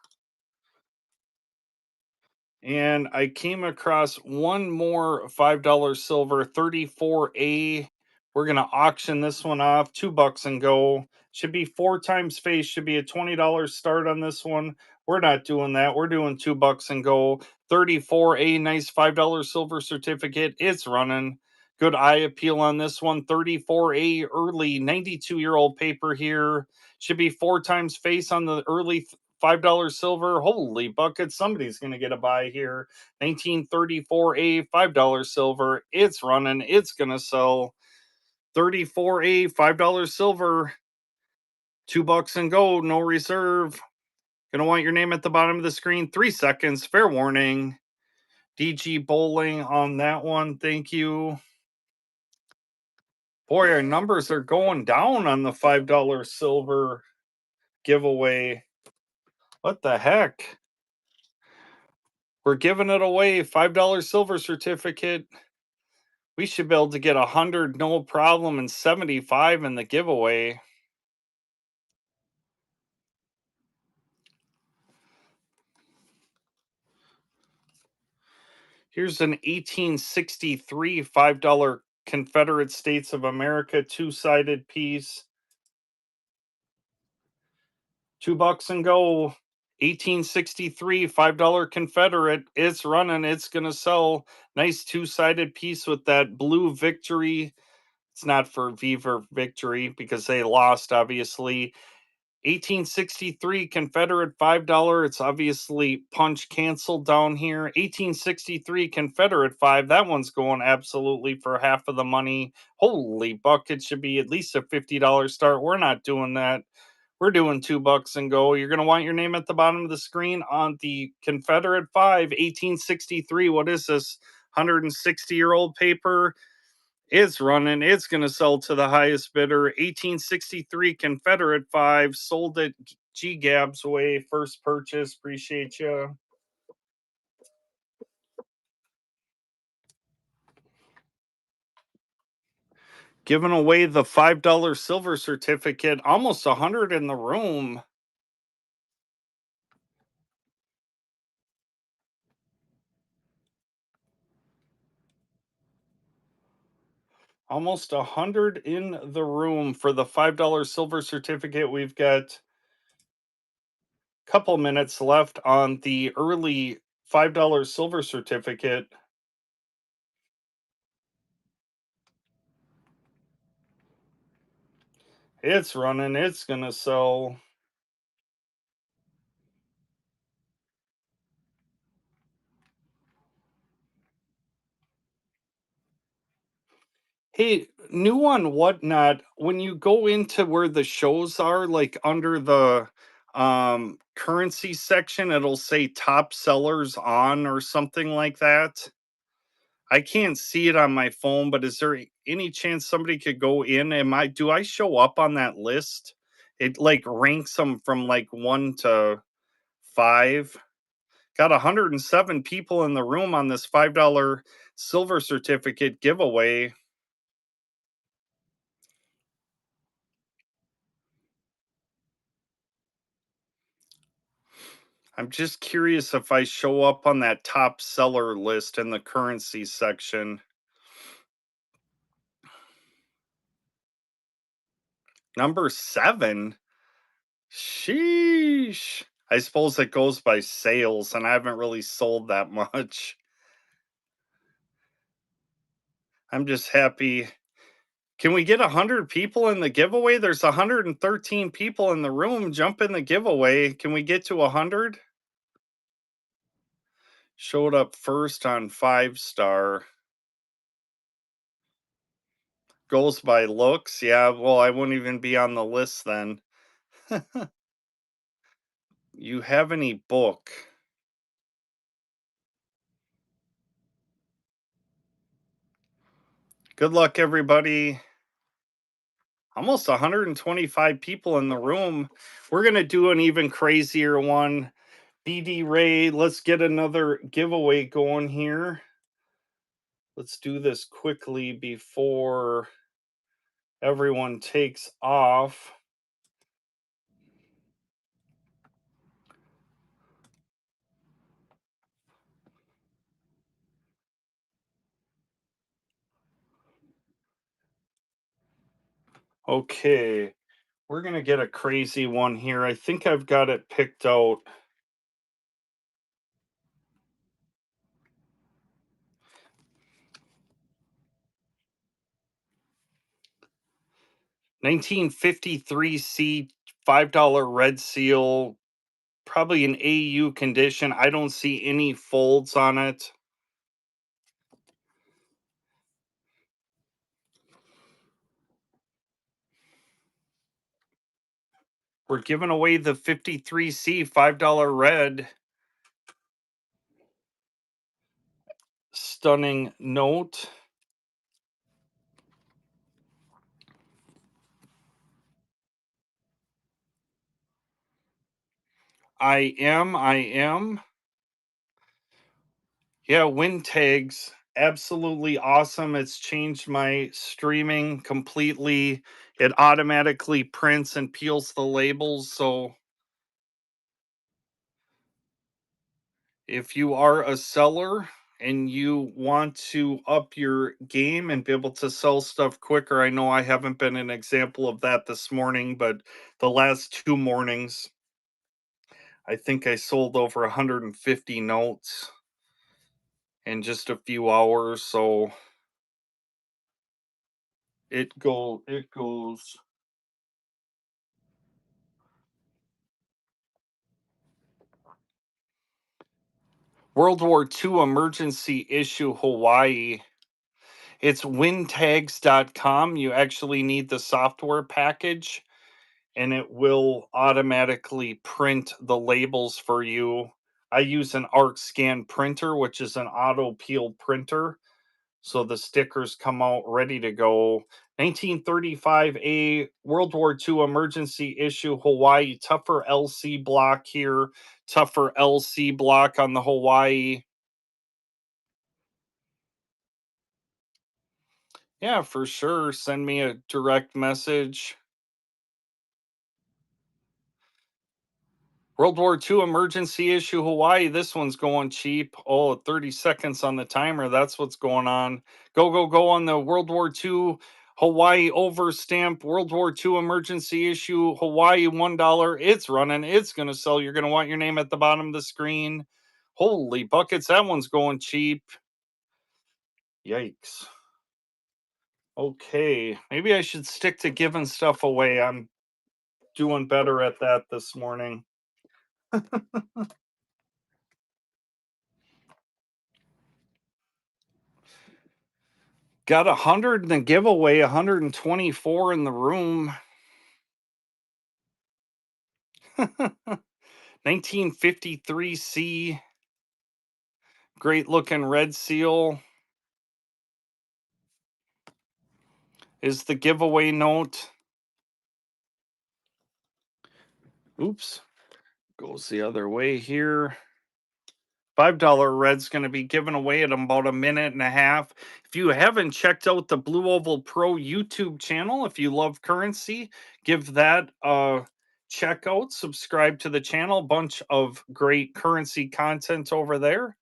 And I came across one more $5 silver, 34A. We're going to auction this one off, $2 and go. Should be 4 times face, should be a $20 start on this one. We're not doing that. We're doing $2 and go. 34A, nice $5 silver certificate. It's running. Good eye appeal on this one. 34A early 92-year-old paper here. Should be 4 times face on the early $5 silver. Holy buckets. Somebody's going to get a buy here. 1934A, $5 silver. It's running. It's going to sell. 34A, $5 silver. $2 and go. No reserve. Going to want your name at the bottom of the screen. 3 seconds. Fair warning. DG Bowling on that one. Thank you. Boy, our numbers are going down on the $5 silver giveaway. What the heck? We're giving it away. $5 silver certificate. We should be able to get 100 no problem and 75 in the giveaway. Here's an 1863 $5 Confederate States of America two-sided piece. $2 and go. 1863 $5 Confederate. It's running. It's going to sell. Nice two-sided piece with that blue victory. It's not for Viva Victory because they lost, obviously. 1863 Confederate $5. It's obviously punch canceled down here. 1863 Confederate 5. That one's going absolutely for half of the money. Holy bucket, should be at least a $50 start. We're not doing that. We're doing $2 and go. You're going to want your name at the bottom of the screen on the Confederate 5, 1863. What is this? 160-year-old paper. It's running. It's going to sell to the highest bidder. 1863 Confederate 5. Sold it G Gab's way. First purchase. Appreciate you. Giving away the $5 silver certificate. Almost 100 in the room. Almost 100 in the room for the $5 silver certificate. We've got a couple minutes left on the early $5 silver certificate. It's running. It's going to sell. Hey, new on Whatnot, when you go into where the shows are, like under the currency section, it'll say top sellers on or something like that. I can't see it on my phone, but is there any chance somebody could go in? Do I show up on that list? It like ranks them from like 1 to 5. Got 107 people in the room on this $5 silver certificate giveaway. I'm just curious if I show up on that top seller list in the currency section. Number 7? Sheesh. I suppose it goes by sales, and I haven't really sold that much. I'm just happy. Can we get 100 people in the giveaway? There's 113 people in the room. Jump in the giveaway. Can we get to 100? Showed up first on 5-star. Goes by looks. Yeah, well, I wouldn't even be on the list then. You have any book? Good luck, everybody. Almost 125 people in the room. We're going to do an even crazier one. BD Ray, let's get another giveaway going here. Let's do this quickly before everyone takes off. Okay, we're going to get a crazy one here. I think I've got it picked out. $1953C $5 red seal, probably an AU condition. I don't see any folds on it. We're giving away the 53C $5 red. Stunning note. I am. Yeah, wind tags. Absolutely awesome. It's changed my streaming completely. It automatically prints and peels the labels. So if you are a seller and you want to up your game and be able to sell stuff quicker, I know I haven't been an example of that this morning, but the last 2 mornings, I think I sold over 150 notes in just a few hours. So it goes. World War II emergency issue Hawaii. It's wintags.com. You actually need the software package and it will automatically print the labels for you. I use an Arc Scan printer, which is an auto peel printer. So the stickers come out ready to go. 1935A World War II emergency issue Hawaii, tougher LC block here, tougher LC block on the Hawaii. Yeah, for sure. Send me a direct message. World War II emergency issue Hawaii. This one's going cheap. Oh, 30 seconds on the timer. That's what's going on. Go, go, go on the World War II Hawaii overstamp. World War II emergency issue Hawaii $1. It's running. It's going to sell. You're going to want your name at the bottom of the screen. Holy buckets. That one's going cheap. Yikes. Okay. Maybe I should stick to giving stuff away. I'm doing better at that this morning. Got 100 in the giveaway, 124 in the room. 1953C, great looking red seal is the giveaway note. Oops, goes the other way here. $5 red's going to be given away in about a minute and a half. If you haven't checked out the Blue Oval Pro YouTube channel, if you love currency, give that a check out. Subscribe to the channel. Bunch of great currency content over there.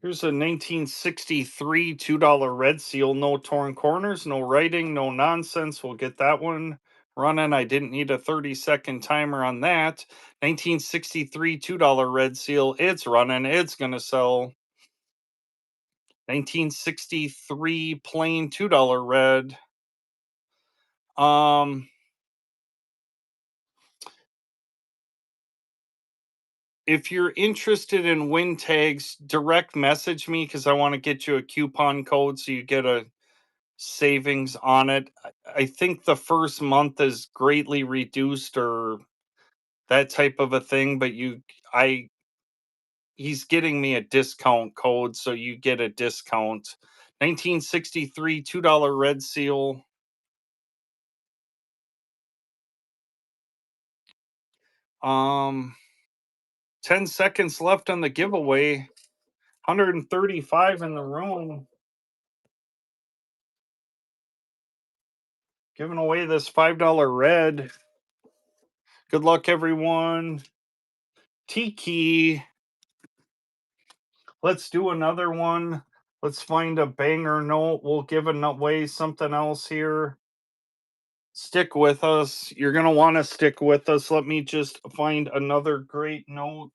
Here's a 1963 $2 red seal. No torn corners, no writing, no nonsense. We'll get that one running. I didn't need a 30-second timer on that. 1963 $2 red seal. It's running. It's going to sell. 1963 plain $2 red. Um if you're interested in win tags, direct message me because I want to get you a coupon code so you get a savings on it. I think the first month is greatly reduced or that type of a thing, but I he's getting me a discount code, so you get a discount. 1963 $2 red seal. 10 seconds left on the giveaway. 135 in the room. Giving away this $5 red. Good luck, everyone. Tiki. Let's do another one. Let's find a banger note. We'll give away something else here. Stick with us. You're going to want to stick with us. Let me just find another great note.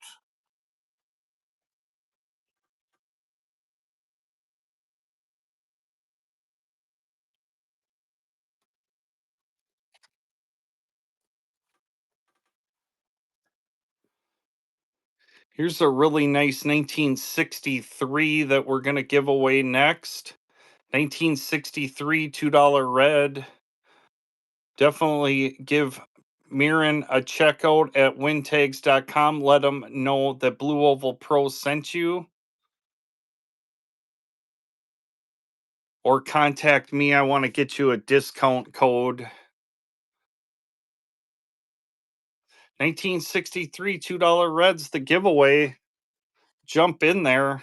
Here's a really nice 1963 that we're going to give away next. 1963 $2 red. Definitely give Mirren a checkout at wintags.com. Let them know that Blue Oval Pro sent you. Or contact me. I want to get you a discount code. 1963 $2 reds, the giveaway. Jump in there.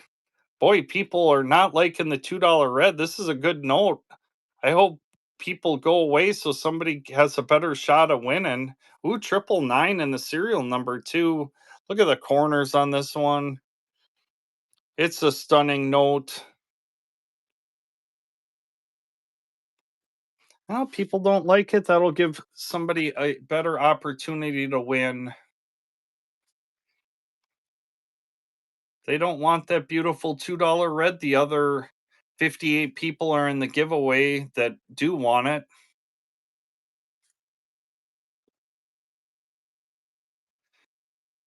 Boy, people are not liking the $2 red. This is a good note. I hope people go away so somebody has a better shot of winning. Ooh, 999 in the serial number too. Look at the corners on this one. It's a stunning note. Well, people don't like it. That'll give somebody a better opportunity to win. They don't want that beautiful $2 red. The other 58 people are in the giveaway that do want it.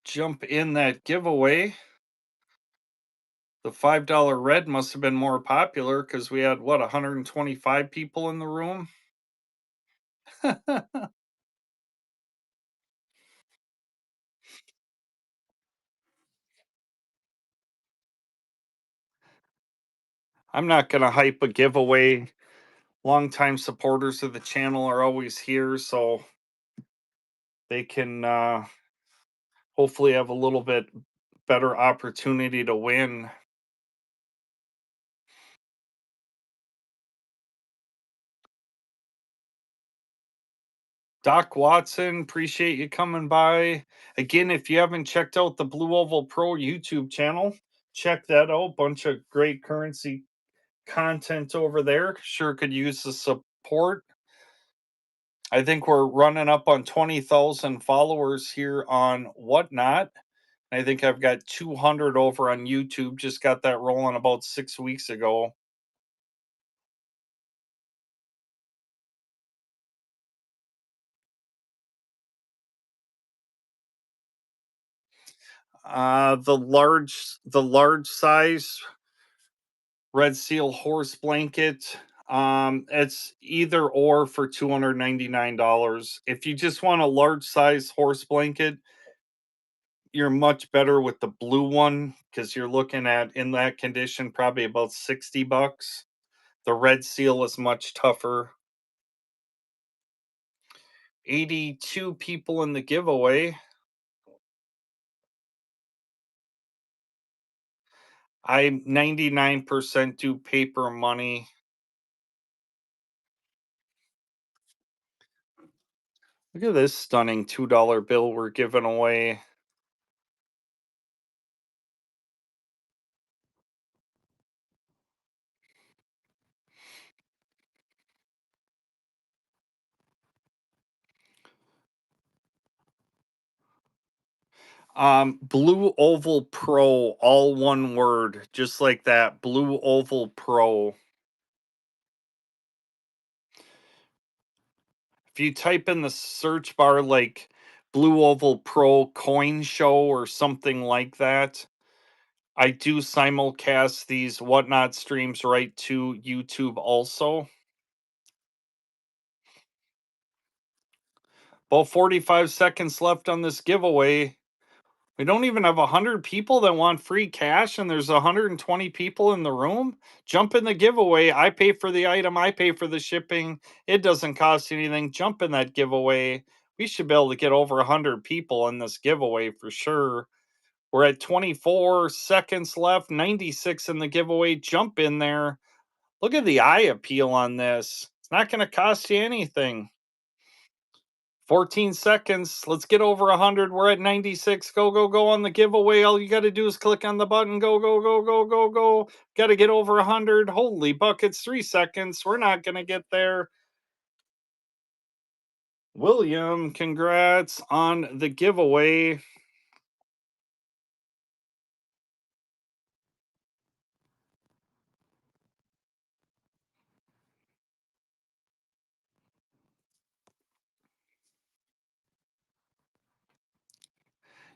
Jump in that giveaway. The $5 red must have been more popular because we had, what, 125 people in the room? I'm not going to hype a giveaway. Longtime supporters of the channel are always here, so they can hopefully have a little bit better opportunity to win. Doc Watson, appreciate you coming by. Again, if you haven't checked out the Blue Oval Pro YouTube channel, check that out. Bunch of great currency content over there. Sure could use the support. I think we're running up on 20,000 followers here on Whatnot. I think I've got 200 over on YouTube. Just got that rolling about 6 weeks ago. The large size Red Seal horse blanket. It's either or for $299. If you just want a large size horse blanket, you're much better with the blue one because you're looking at in that condition probably about $60. The Red Seal is much tougher. 82 people in the giveaway. I 99% do paper money. Look at this stunning $2 bill we're giving away. Blue Oval Pro, all one word, just like that. Blue Oval Pro. If you type in the search bar like Blue Oval Pro coin show or something like that. I do simulcast these Whatnot streams right to YouTube also. About 45 seconds left on this giveaway. We don't even have 100 people that want free cash, and there's 120 people in the room. Jump in the giveaway. I pay for the item, I pay for the shipping. It doesn't cost anything. Jump in that giveaway. We should be able to get over 100 people in this giveaway for sure. We're at 24 seconds left, 96 in the giveaway. Jump in there. Look at the eye appeal on this. It's not going to cost you anything. 14 seconds. Let's get over 100. We're at 96. Go, go, go on the giveaway. All you got to do is click on the button. Go, go, go, go, go, go. Got to get over 100. Holy buckets. 3 seconds. We're not going to get there. William, congrats on the giveaway.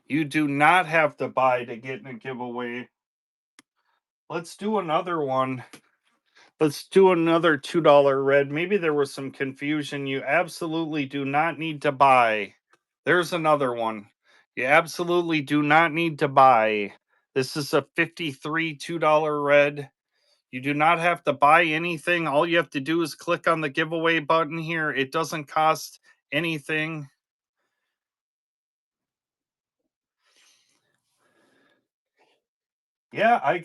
You do not have to buy to get in a giveaway. Let's do another one. Let's do another $2 red. Maybe there was some confusion. You absolutely do not need to buy. There's another one. You absolutely do not need to buy. This is a 53 $2 red. You do not have to buy anything. All you have to do is click on the giveaway button here. It doesn't cost anything. Yeah, I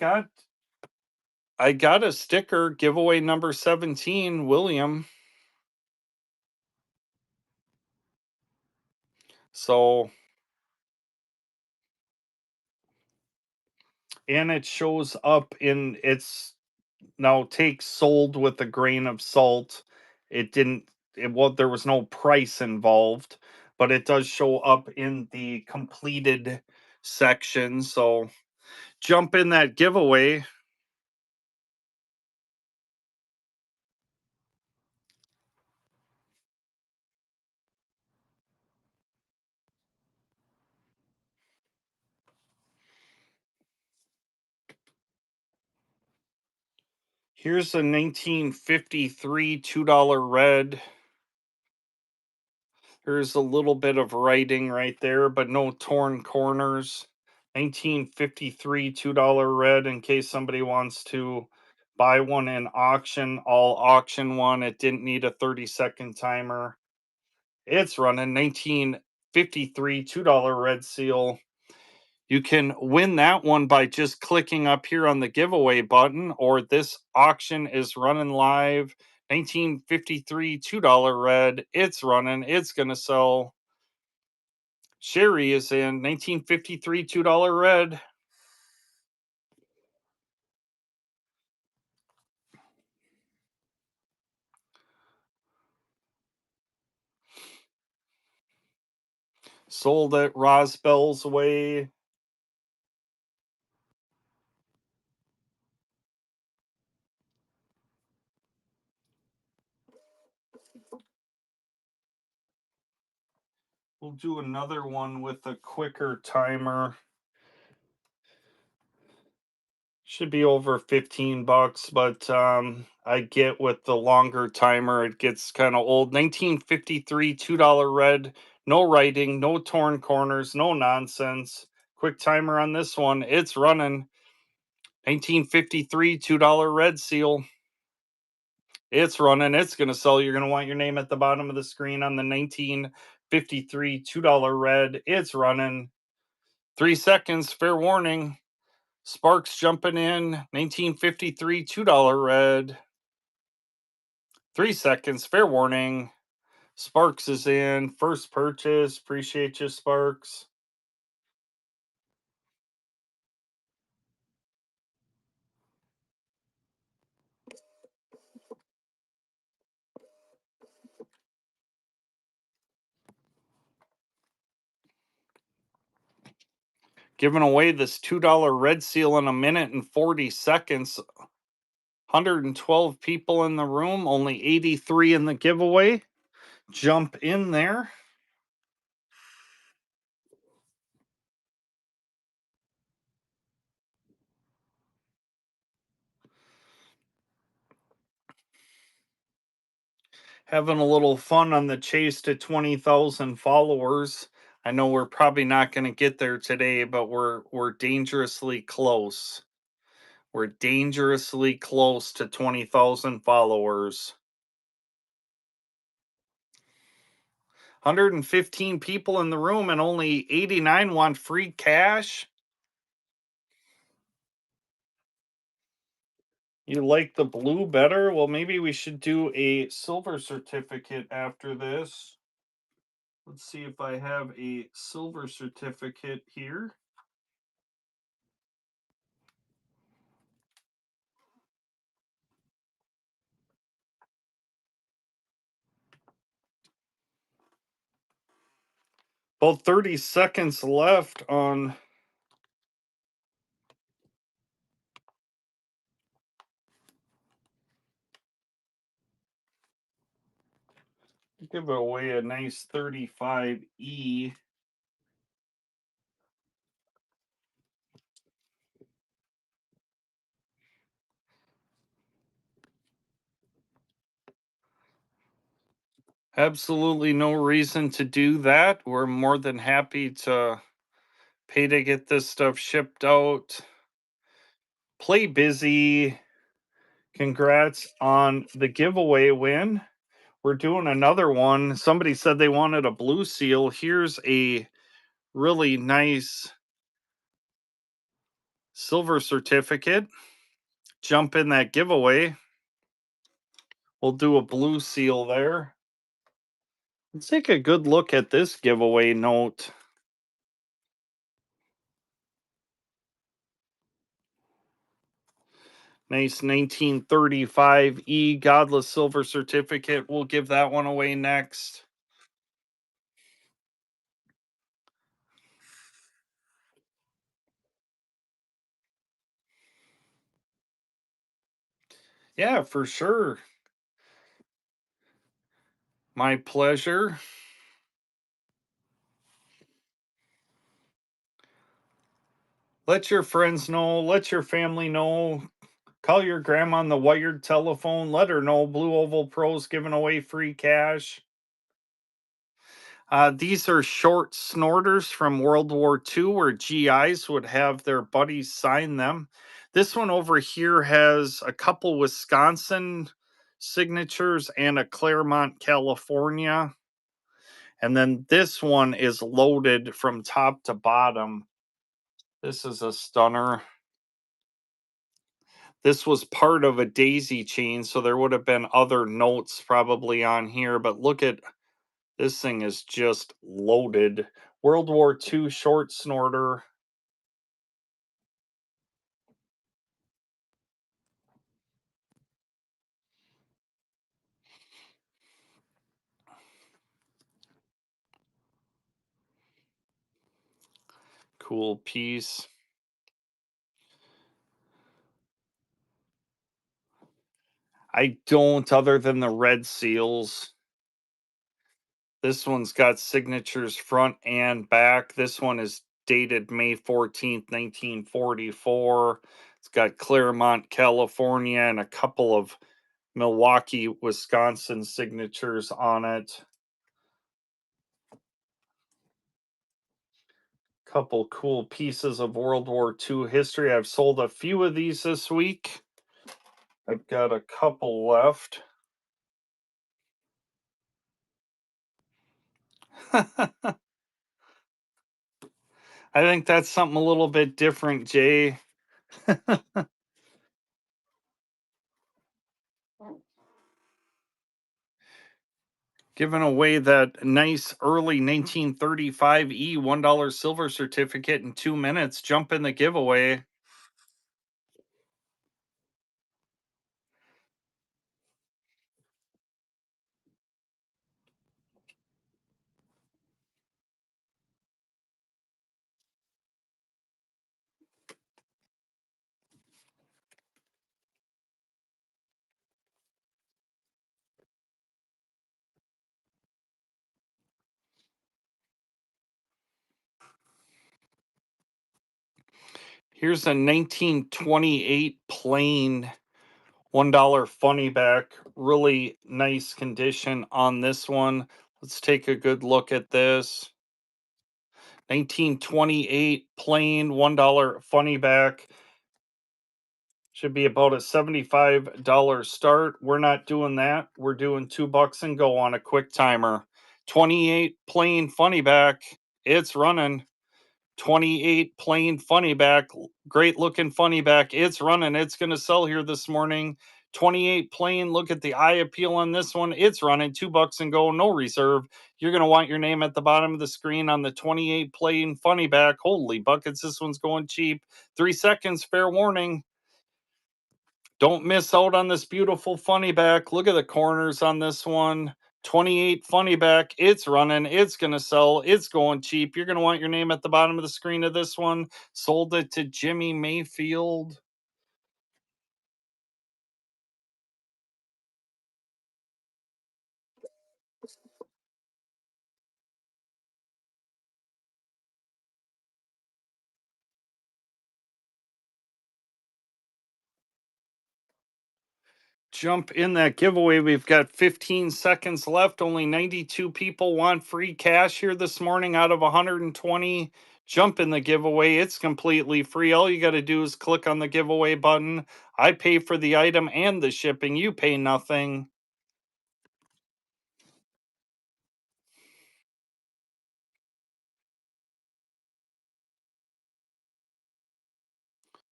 got a sticker, giveaway number 17, William. So, and it shows up in it's now take sold with a grain of salt. It didn't it well there was no price involved, but it does show up in the completed section. So jump in that giveaway. Here's a 1953 $2 red. There's a little bit of writing right there, but no torn corners. 1953 $2 red in case somebody wants to buy one in auction. All auction one. It didn't need a 30-second timer. It's running 1953 $2 red seal. You can win that one by just clicking up here on the giveaway button, or this auction is running live. 1953 $2 red. It's running. It's going to sell. Sherry is in 1953 $2 red. Sold at Rosbell's Way. We'll do another one with a quicker timer. Should be over 15 bucks, but I get with the longer timer, it gets kind of old. 1953 $2 red. No writing, no torn corners, no nonsense. Quick timer on this one. It's running. 1953 $2 red seal. It's running. It's going to sell. You're going to want your name at the bottom of the screen on the 1953 $2 red. It's running. 3 seconds. Fair warning. Sparks jumping in. 1953 $2 red. 3 seconds. Fair warning. Sparks is in. First purchase. Appreciate you, Sparks. Giving away this $2 red seal in a minute and 40 seconds. 112 people in the room, only 83 in the giveaway. Jump in there. Having a little fun on the chase to 20,000 followers. I know we're probably not going to get there today, but we're dangerously close. We're dangerously close to 20,000 followers. 115 people in the room and only 89 want free cash. You like the blue better? Well, maybe we should do a silver certificate after this. Let's see if I have a silver certificate here. About 30 seconds left on give away a nice 35E. Absolutely no reason to do that. We're more than happy to pay to get this stuff shipped out. Play busy. Congrats on the giveaway win. We're doing another one. Somebody said they wanted a blue seal. Here's a really nice silver certificate. Jump in that giveaway. We'll do a blue seal there. Let's take a good look at this giveaway note. Nice 1935 E Godless Silver Certificate. We'll give that one away next. Yeah, for sure. My pleasure. Let your friends know. Let your family know. Call your grandma on the wired telephone. Let her know Blue Oval Pro's giving away free cash. These are short snorters from World War II where GIs would have their buddies sign them. This one over here has a couple Wisconsin signatures and a Claremont, California. And then this one is loaded from top to bottom. This is a stunner. This was part of a daisy chain, so there would have been other notes probably on here, but look at this thing is just loaded. World War II short snorter. Cool piece. I don't, other than the red seals. This one's got signatures front and back. This one is dated May 14th, 1944. It's got Claremont, California, and a couple of Milwaukee, Wisconsin signatures on it. Couple cool pieces of World War II history. I've sold a few of these this week. I've got a couple left. I think that's something a little bit different, Jay. Giving away that nice early 1935 $1 silver certificate in 2 minutes. Jump in the giveaway. Here's a 1928 plain $1 funny back, really nice condition on this one. Let's take a good look at this. 1928 plain $1 funny back. Should be about a $75 start. We're not doing that. We're doing $2 and go on a quick timer. 28 plain funny back. It's running. 28 plain funny back. Great looking funny back. It's running. It's going to sell here this morning. 28 plain. Look at the eye appeal on this one. It's running. $2 and go. No reserve. You're going to want your name at the bottom of the screen on the 28 plain funny back. Holy buckets. This one's going cheap. 3 seconds. Fair warning. Don't miss out on this beautiful funny back. Look at the corners on this one. 28 funny back. It's running. It's going to sell. It's going cheap. You're going to want your name at the bottom of the screen of this one. Sold it to Jimmy Mayfield. Jump in that giveaway. We've got 15 seconds left. Only 92 people want free cash here this morning out of 120. Jump in the giveaway. It's completely free. All you got to do is click on the giveaway button. I pay for the item and the shipping. You pay nothing.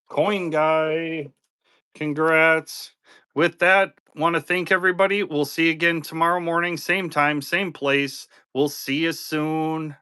Coin guy. Congrats. With that, want to thank everybody. We'll see you again tomorrow morning, same time, same place. We'll see you soon.